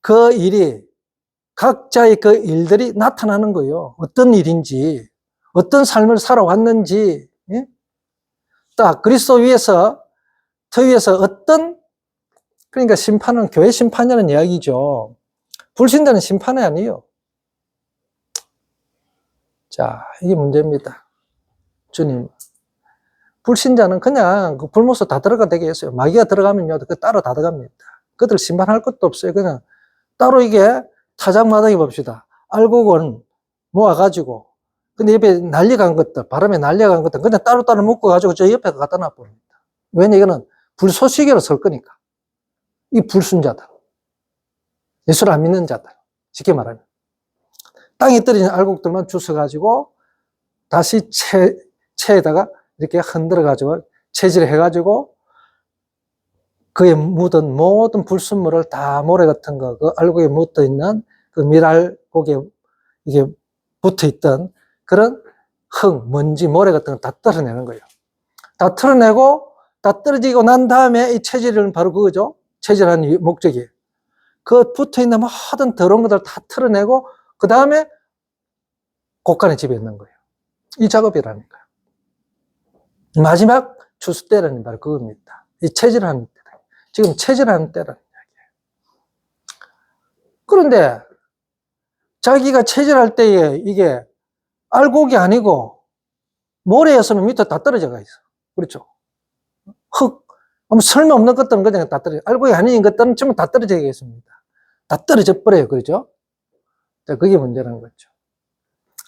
Speaker 1: 그 일이 각자의 그 일들이 나타나는 거예요. 어떤 일인지, 어떤 삶을 살아왔는지. 예? 딱 그리스도 위에서 터 위에서 어떤 그러니까 심판은 교회 심판이라는 이야기죠. 불신자는 심판이 아니에요. 자, 이게 문제입니다. 주님. 불신자는 그냥 그 불못으로 다 들어가 되게 했어요. 마귀가 들어가면요, 그 따로 다 들어갑니다. 그들 심판할 것도 없어요. 그냥 따로 이게 타작마당해 봅시다. 알곡은 모아가지고, 근데 옆에 날려간 것들, 바람에 날려간 것들, 그냥 따로따로 묶어가지고 저 옆에 갖다 놔버립니다. 왜냐, 이거는 불쏘시개로 설 거니까. 이 불순자들. 예수를 안 믿는 자들. 쉽게 말하면. 땅에 떨어진 알곡들만 주워가지고 다시 체에다가 이렇게 흔들어가지고 체질해가지고 그에 묻은 모든 불순물을 다 모래 같은 거, 그 알곡에 묻어 있는 그 밀알곡에 이게 붙어 있던 그런 흙, 먼지, 모래 같은 거 다 떨어내는 거예요. 다 털어내고 다 떨어지고 난 다음에 이 체질은 바로 그거죠. 체질하는 목적이. 그 붙어 있는 모든 더러운 것들 다 털어내고 그 다음에 곡간의 집에 있는 거예요. 이 작업이라니까요. 마지막 추수 때라는 바로 그겁니다. 이 체질하는 때. 지금 체질하는 때라는 이야기예요. 그런데 자기가 체질할 때에 이게 알곡이 아니고 모래였으면 밑에 다 떨어져가 있어. 그렇죠? 흙, 쓸모없는 것들은 그냥 다 떨어져. 알곡이 아닌 것들은 전부 다 떨어져 있습니다. 다 떨어져 버려요. 그렇죠? 자, 그게 문제라는 거죠.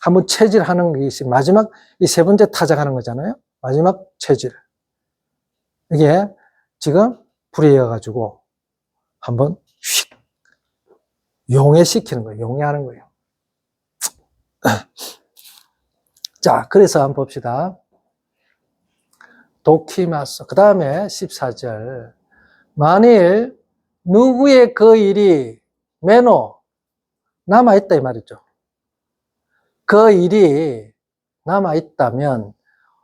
Speaker 1: 한번 체질하는 것이 마지막 이 세 번째 타작하는 거잖아요. 마지막 체질. 이게 지금 불에 이어가지고 한번 휙 용해시키는 거예요. 용해하는 거예요. 자, 그래서 한번 봅시다. 도키마스. 그 다음에 14절. 만일 누구의 그 일이 매노 남아있다 이 말이죠. 그 일이 남아있다면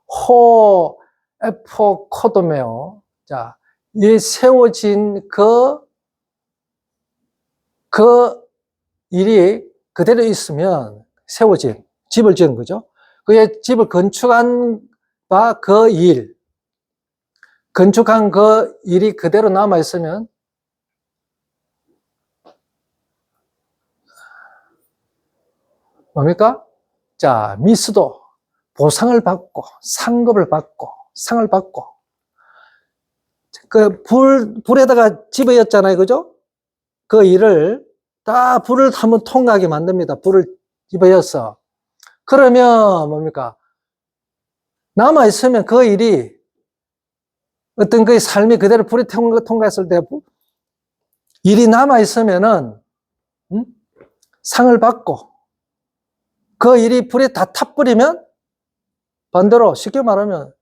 Speaker 1: 호 에포 코도메오. 자, 이 세워진 그 일이 그대로 있으면 세워진 집을 지은 거죠. 그의 집을 건축한 바 그 일, 건축한 그 일이 그대로 남아 있으면 뭡니까? 자, 미스도 보상을 받고 상급을 받고 상을 받고 그 불에다가 집어였잖아요. 그죠? 그 일을 다 불을 한번 통과하게 만듭니다. 불을 집어여서. 그러면 뭡니까? 남아있으면 그 일이 어떤 그 삶이 그대로 불이 통과했을 때 일이 남아있으면은 상을 받고 그 일이 불에 다 타버리면 반대로 쉽게 말하면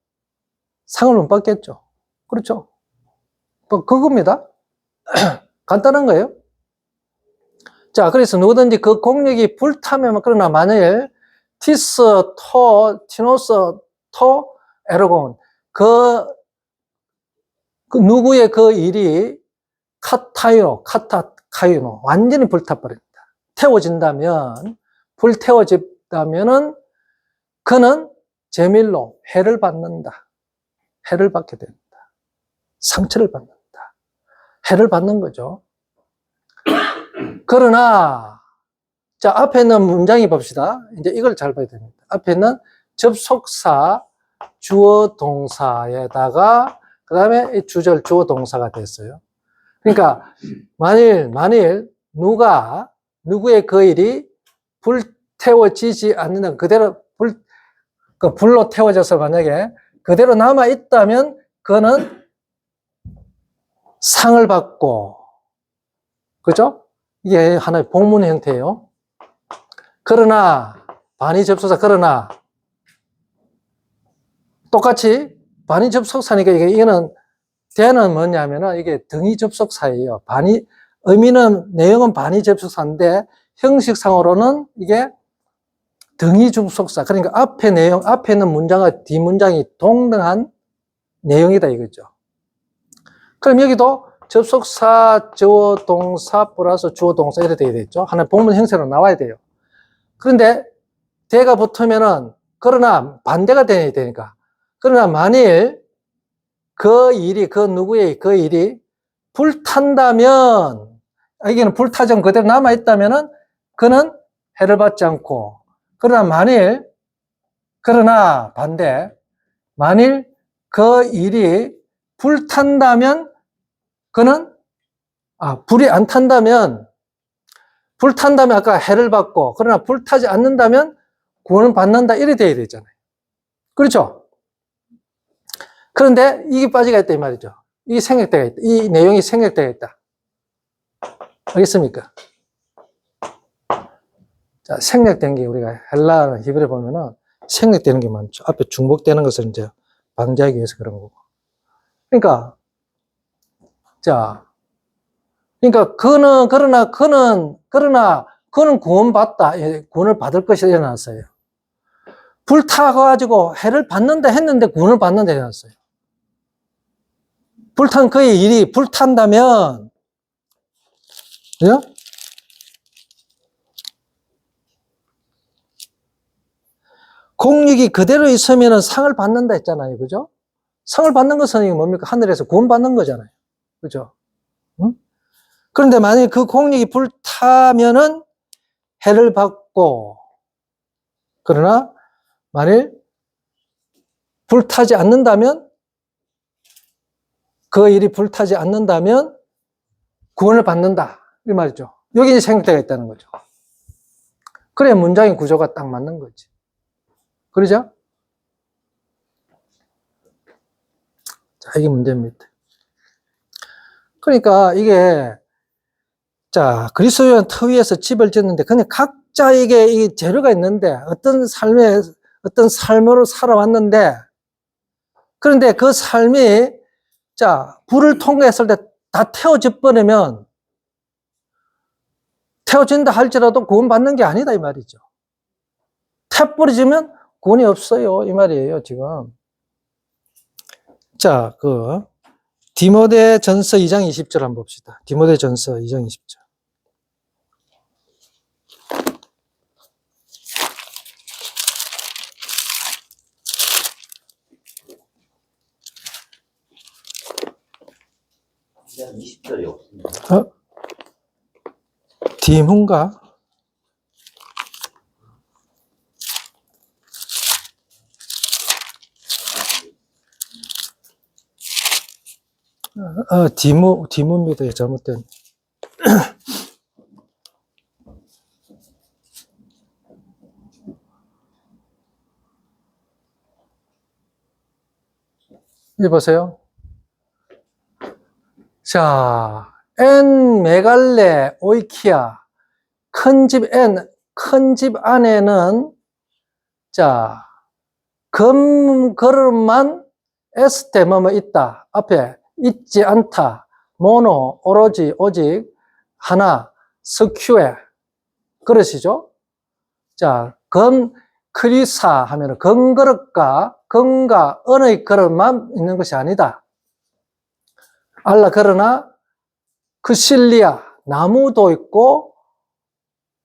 Speaker 1: 상을 못 받겠죠. 그렇죠? 그겁니다. 간단한 거예요. 자, 그래서 누구든지 그 공력이 불타면, 그러나 만일 티스, 토, 티노스, 토, 에르곤, 누구의 그 일이 카타카이노, 완전히 불타버립니다. 태워진다면, 불태워진다면은, 그는 제밀로 해를 받는다. 해를 받게 됩니다. 상처를 받는다. 해를 받는 거죠. 그러나, 자, 앞에 있는 문장이 봅시다. 이제 이걸 잘 봐야 됩니다. 앞에 있는 접속사, 주어 동사에다가, 그 다음에 주절 주어 동사가 됐어요. 그러니까, 만일, 누구의 그 일이 불태워지지 않는, 그대로 불로 태워져서 만약에 그대로 남아있다면, 그는 상을 받고, 그죠? 이게 하나의 복문 형태예요. 그러나, 반의 접속사, 그러나, 똑같이 반의 접속사니까 이거는, 대는 뭐냐면은 이게 등위 접속사예요. 내용은 반의 접속사인데, 형식상으로는 이게 등위 접속사. 그러니까 앞에 있는 문장과 뒷문장이 동등한 내용이다 이거죠. 그럼 여기도 접속사, 주어, 동사, 플러스 주어, 동사 이렇게 되게 되겠죠. 하나의 복문 형태로 나와야 돼요. 그런데 대가 붙으면은, 그러나 반대가 돼야 되니까. 그러나 만일 그 일이 불탄다면, 여기는 불타정 그대로 남아있다면은, 그는 해를 받지 않고, 그러나 반대, 만일 그 일이 불탄다면, 불이 안 탄다면, 불탄다면 아까 해를 받고, 그러나 불타지 않는다면 구원을 받는다. 이래 돼야 되잖아요. 그렇죠? 그런데 이게 빠지가 있다 이 말이죠. 이게 생략되어 있다. 이 내용이 생략되어 있다. 알겠습니까? 자, 생략된 게 우리가 헬라나 히브리어 보면은 생략되는 게 많죠. 앞에 중복되는 것을 이제 방지하기 위해서 그런 거고. 그러니까 그는 구원받다. 구원을 받을 것이 일어났어요. 불타가지고 해를 받는다 했는데 구원을 받는다 해놨어요. 불탄 그의 일이 불탄다면, 그죠? 공력이 그대로 있으면 상을 받는다 했잖아요. 그죠? 상을 받는 것은 뭡니까? 하늘에서 구원받는 거잖아요. 그죠? 응? 그런데 만약에 그 공력이 불타면은 해를 받고, 그러나 만일 불타지 않는다면, 그 일이 불타지 않는다면 구원을 받는다. 이 말이죠. 여기 이제 생략되어 있다는 거죠. 그래야 문장의 구조가 딱 맞는 거지. 그러죠? 자, 이게 문제입니다. 그러니까 이게, 자, 그리스도인 터위에서 집을 짓는데, 그냥 각자에게 이 재료가 있는데, 어떤 삶으로 살아왔는데, 그런데 그 삶이, 자, 불을 통과했을 때 다 태워져 버리면, 태워진다 할지라도 구원받는 게 아니다, 이 말이죠. 태워버리면 구원이 없어요, 이 말이에요, 지금. 자, 디모데전서 2장 20절 한번 봅시다. 디모데전서 2장 20절.
Speaker 2: 그냥 20절이 없습니다.
Speaker 1: 디문가? 디문입니다. 잘못된. 이 보세요. 자, 엔 메갈레 오이키아. 큰 집 안에는, 자, 그릇만 에스테 뭐뭐 있다. 앞에 있지 않다. 모노, 오로지, 오직, 하나, 스큐에. 그릇이죠. 자, 크리사 하면은 금과 은의 그릇만 있는 것이 아니다. 그러나 크실리아, 나무도 있고,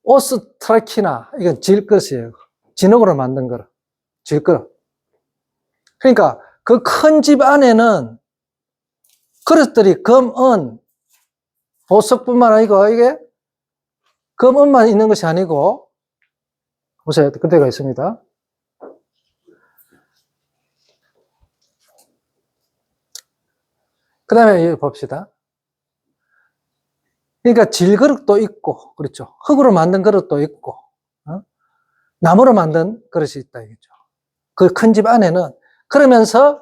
Speaker 1: 오스트라키나, 이건 질것이에요. 진흙으로 만든 그릇. 질그릇. 그러니까 그 큰 집 안에는 그릇들이 금, 은, 보석뿐만 아니고 이게 금, 은만 있는 것이 아니고, 보세요. 그대가 있습니다. 그 다음에 봅시다. 그러니까 질그릇도 있고, 그렇죠. 흙으로 만든 그릇도 있고, 나무로 만든 그릇이 있다, 이거죠. 그 큰 집 안에는. 그러면서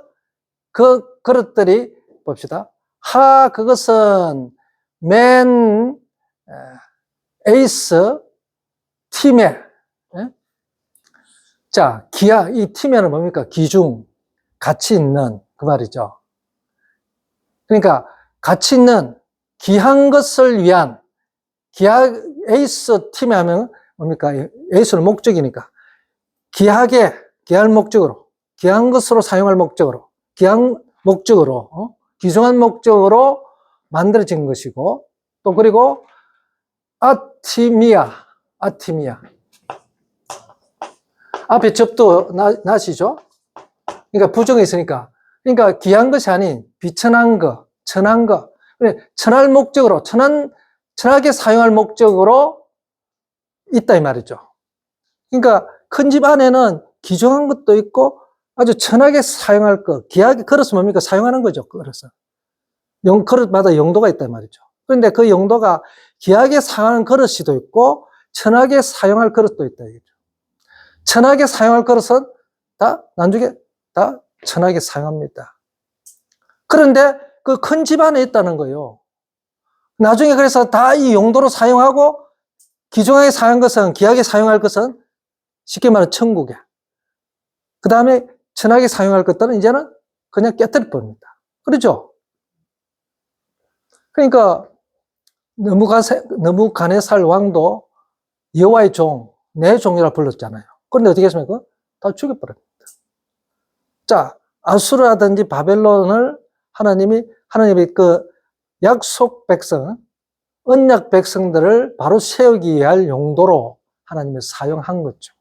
Speaker 1: 그 그릇들이 봅시다. 그것은 에이스 팀에, 예? 자, 이 팀에는 뭡니까? 기중, 가치 있는, 그 말이죠. 그러니까, 가치 있는, 귀한 것을 위한, 에이스 팀에 하면 뭡니까? 에이스는 목적이니까. 귀할 목적으로, 귀한 것으로 사용할 목적으로, 귀한 목적으로, 귀중한 목적으로 만들어진 것이고, 또 그리고 아티미아. 앞에 접도 나시죠? 그러니까 부정이 있으니까. 그러니까 귀한 것이 아닌 비천한 것, 천한 것. 천할 목적으로, 천하게 사용할 목적으로 있다 이 말이죠. 그러니까 큰 집 안에는 귀중한 것도 있고 아주 천하게 사용할 것, 귀하게, 그릇은 뭡니까? 사용하는 거죠, 그릇은. 그릇마다 용도가 있단 말이죠. 그런데 그 용도가 귀하게 사용하는 그릇이도 있고 천하게 사용할 그릇도 있다 이거죠. 천하게 사용할 그릇은 나중에 다 천하게 사용합니다. 그런데 그 큰 집 안에 있다는 거예요. 나중에 그래서 다 이 용도로 사용하고 귀중하게 사용한 것은, 귀하게 사용할 것은 쉽게 말해 천국에. 그 다음에 천하게 사용할 것들은 이제는 그냥 깨뜨릴 겁니다. 그렇죠? 그러니까 느부갓네살 왕도 여호와의 종, 내 종이라 불렀잖아요. 그런데 어떻게 했습니까? 다 죽여버립니다. 자, 아수르라든지 바벨론을 하나님의 그 약속 백성, 언약 백성들을 바로 세우기 위할 용도로 하나님이 사용한 거죠.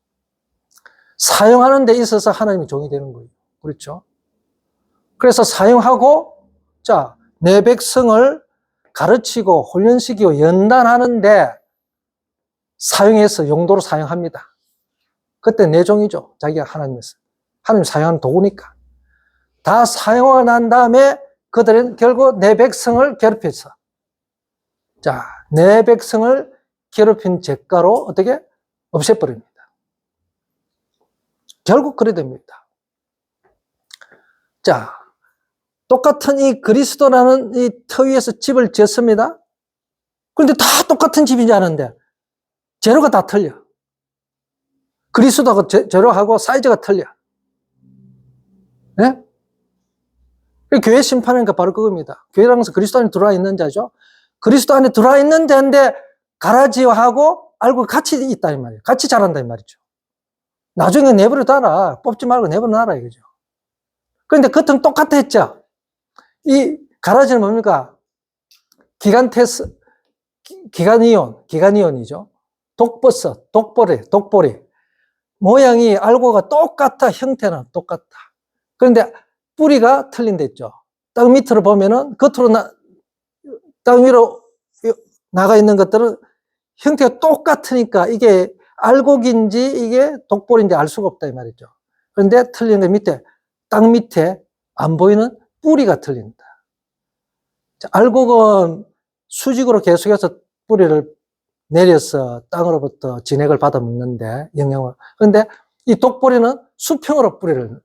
Speaker 1: 사용하는 데 있어서 하나님이 종이 되는 거예요. 그렇죠? 그래서 사용하고, 자, 내 백성을 가르치고 훈련시키고 연단하는데 사용해서 용도로 사용합니다. 그때 내 종이죠. 자기가 하나님 사용하는 도구니까. 다 사용하고 난 다음에 그들은 결국 내 백성을 괴롭혀서, 자, 내 백성을 괴롭힌 죄가로 어떻게? 없애버립니다. 결국 그래 됩니다. 자, 똑같은 이 그리스도라는 이 터 위에서 집을 지었습니다. 그런데 다 똑같은 집이지 않은데 재료가 다 틀려. 그리스도하고 재료하고 사이즈가 틀려. 네? 교회 심판이니까 바로 그겁니다. 교회라는 것은 그리스도 안에 들어와 있는 자죠. 그리스도 안에 들어와 있는 자인데 가라지하고 알고 같이 있다 이 말이에요. 같이 자란다 이 말이죠. 나중에 내버려 둬라. 뽑지 말고 내버려 놔라 이거죠. 그런데 겉은 똑같았죠. 이 가라지는 뭡니까? 기간이온이죠. 독버섯, 독보리. 모양이 알고가 똑같아. 형태는 똑같아. 그런데 뿌리가 틀린 데 있죠. 땅 밑으로 보면은 겉으로 땅 위로 나가 있는 것들은 형태가 똑같으니까 이게 알곡인지 이게 독보리인지 알 수가 없다 이 말이죠. 그런데 틀린 게 땅 밑에 안 보이는 뿌리가 틀린다. 알곡은 수직으로 계속해서 뿌리를 내려서 땅으로부터 진액을 받아 먹는데, 영양을. 그런데 이 독보리는 수평으로 뿌리를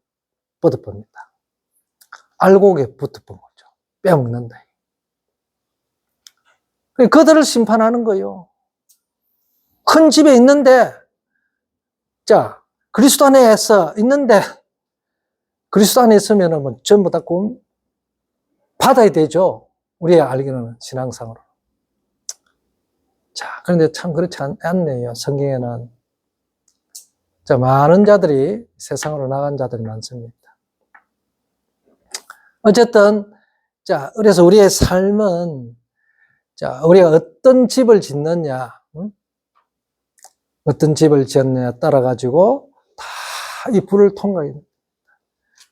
Speaker 1: 뻗어봅니다. 알곡에 붙어본 거죠. 빼먹는다. 그들을 심판하는 거예요. 큰 집에 있는데, 자, 그리스도 안에서 있는데, 그리스도 안에 있으면 뭐 전부 다 받아야 되죠. 우리가 알기로는 신앙상으로. 자, 그런데 참 그렇지 않네요. 성경에는. 자, 많은 자들이 세상으로 나간 자들이 많습니다. 어쨌든, 자, 그래서 우리의 삶은, 자, 우리가 어떤 집을 짓느냐, 어떤 집을 지었느냐 따라가지고 다 이 불을 통과해야 됩니다.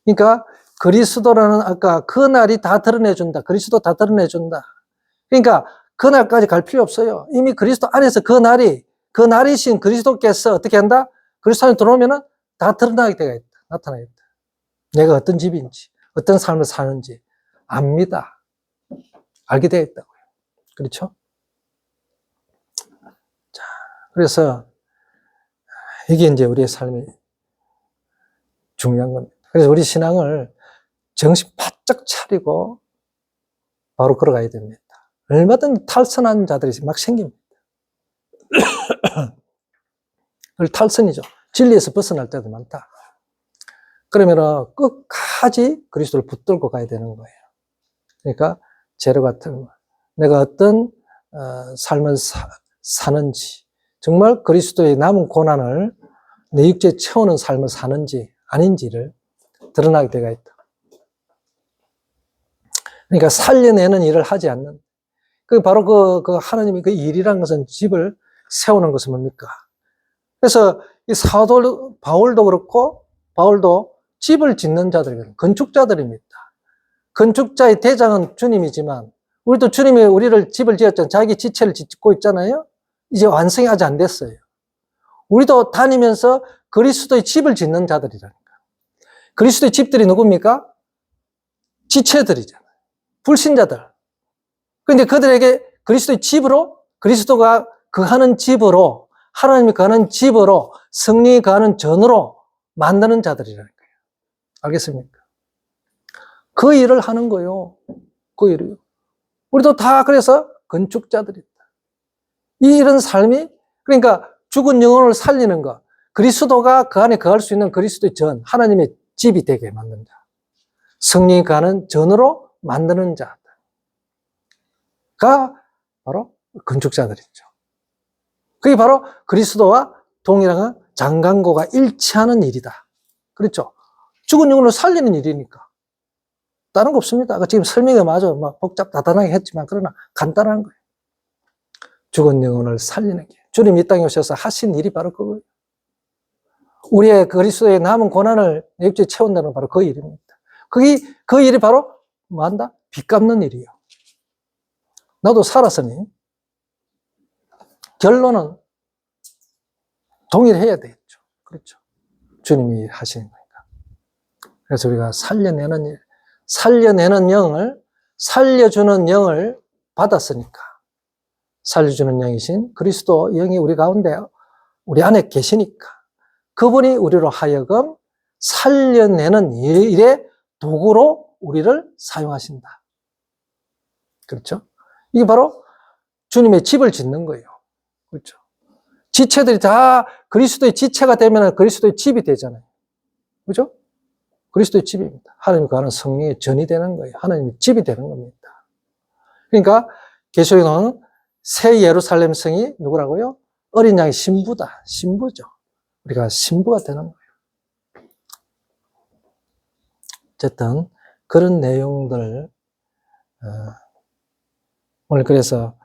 Speaker 1: 그러니까 그리스도라는 아까 그 날이 다 드러내준다. 그리스도 다 드러내준다. 그러니까 그날까지 갈 필요 없어요. 이미 그리스도 안에서 그 날이신 그리스도께서 어떻게 한다? 그리스도 안에 들어오면은 다 드러나게 되겠다. 나타나겠다. 내가 어떤 집인지, 어떤 삶을 사는지 압니다. 알게 되겠다고요. 그렇죠? 자, 그래서 이게 이제 우리의 삶이 중요한 겁니다. 그래서 우리 신앙을 정신 바짝 차리고 바로 걸어가야 됩니다. 얼마든지 탈선한 자들이 막 생깁니다. 그걸 탈선이죠. 진리에서 벗어날 때도 많다. 그러면은 끝까지 그리스도를 붙들고 가야 되는 거예요. 그러니까 재료 같은 거. 내가 어떤 삶을 사는지, 정말 그리스도의 남은 고난을 내 육체에 채우는 삶을 사는지 아닌지를 드러나게 되어 있다. 그러니까 살려내는 일을 하지 않는. 그 바로 그 하나님이 그 일이라는 것은 집을 세우는 것은 뭡니까? 그래서 이 사도 바울도 그렇고, 바울도 집을 짓는 자들이거든요. 건축자들입니다. 건축자의 대장은 주님이지만, 우리도 주님이 우리를 집을 지었잖아요. 자기 지체를 짓고 있잖아요. 이제 완성이 아직 안 됐어요. 우리도 다니면서 그리스도의 집을 짓는 자들이라니까. 그리스도의 집들이 누굽니까? 지체들이잖아요. 불신자들. 그런데 그들에게 그리스도의 집으로, 그리스도가 거하는 집으로, 하나님이 거하는 집으로, 성령이 거하는 전으로 만드는 자들이라는 거예요. 알겠습니까? 그 일을 하는 거예요. 그 일이요. 우리도 다 그래서 건축자들이다. 이런 삶이, 그러니까 죽은 영혼을 살리는 것, 그리스도가 그 안에 거할 수 있는 그리스도의 전, 하나님의 집이 되게 만든 자. 성령이 거하는 전으로 만드는 자가 바로 건축자들이죠. 그게 바로 그리스도와 동일한 장강고가 일치하는 일이다. 그렇죠? 죽은 영혼을 살리는 일이니까. 다른 거 없습니다. 아까 지금 설명이 맞아. 막 복잡다단하게 했지만, 그러나 간단한 거예요. 죽은 영혼을 살리는 게. 주님 이 땅에 오셔서 하신 일이 바로 그거예요. 우리의 그리스도의 남은 고난을 내 육체에 채운다는 바로 그 일입니다. 그 일이 바로 뭐 한다? 빚 갚는 일이에요. 나도 살았으니, 결론은 동일해야 되겠죠. 그렇죠. 주님이 하시는 거니까. 그래서 우리가 살려내는 일, 살려내는 영을, 살려주는 영을 받았으니까. 살려주는 영이신 그리스도 영이 우리 가운데, 우리 안에 계시니까. 그분이 우리로 하여금 살려내는 일의 도구로 우리를 사용하신다. 그렇죠? 이게 바로 주님의 집을 짓는 거예요. 그렇죠? 지체들이 다 그리스도의 지체가 되면 그리스도의 집이 되잖아요. 그렇죠? 그리스도의 집입니다. 하나님과 하는 성령의 전이 되는 거예요. 하나님의 집이 되는 겁니다. 그러니까 계시록에 나오는 새 예루살렘 성이 누구라고요? 어린 양의 신부다. 신부죠. 우리가 신부가 되는 거예요. 어쨌든 그런 내용들 오늘 그래서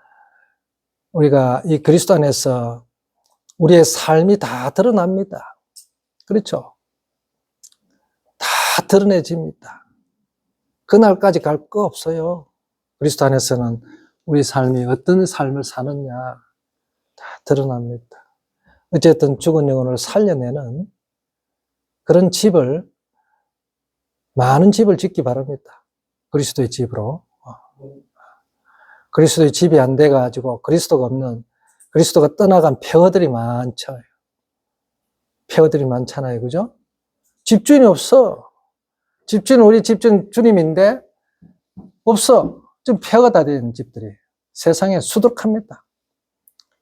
Speaker 1: 우리가 이 그리스도 안에서 우리의 삶이 다 드러납니다. 그렇죠? 다 드러내집니다. 그날까지 갈 거 없어요. 그리스도 안에서는 우리 삶이 어떤 삶을 사느냐 다 드러납니다. 어쨌든 죽은 영혼을 살려내는 그런 집을, 많은 집을 짓기 바랍니다. 그리스도의 집으로. 그리스도의 집이 안 돼가지고 그리스도가 없는, 그리스도가 떠나간 폐허들이 많죠. 폐허들이 많잖아요. 그죠? 집주인이 없어. 집주인은 우리 집주인 주님인데 없어. 좀 폐허가 다 된 집들이 세상에 수두룩합니다.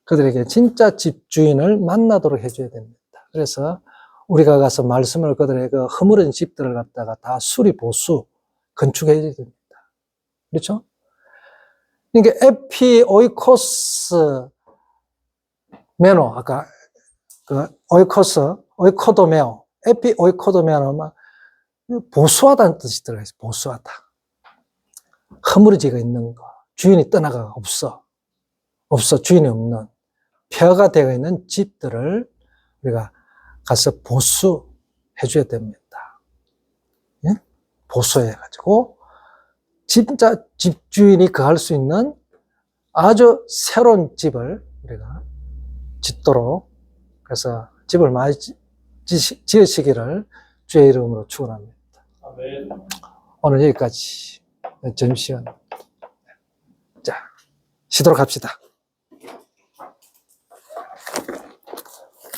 Speaker 1: 그들에게 진짜 집주인을 만나도록 해줘야 됩니다. 그래서 우리가 가서 말씀을 그들의 그 허물은 집들을 갖다가 다 수리 보수 건축해줘야 됩니다. 그렇죠? 그러니까 에피오이코스 메노, 아까 그 오이코도메오, 에피오이코도메오는 보수하다는 뜻이 들어가있어요. 보수하다. 허물어지가 있는 거, 주인이 떠나가 없어, 주인이 없는 폐허가 되어 있는 집들을 우리가 가서 보수해줘야 됩니다. 예? 보수해가지고 진짜 집주인이 거할 수 있는 아주 새로운 집을 우리가 짓도록, 그래서 집을 많이 지으시기를 주의 이름으로 축원합니다.
Speaker 3: 아멘.
Speaker 1: 오늘 여기까지 점심시간. 자, 쉬도록 합시다.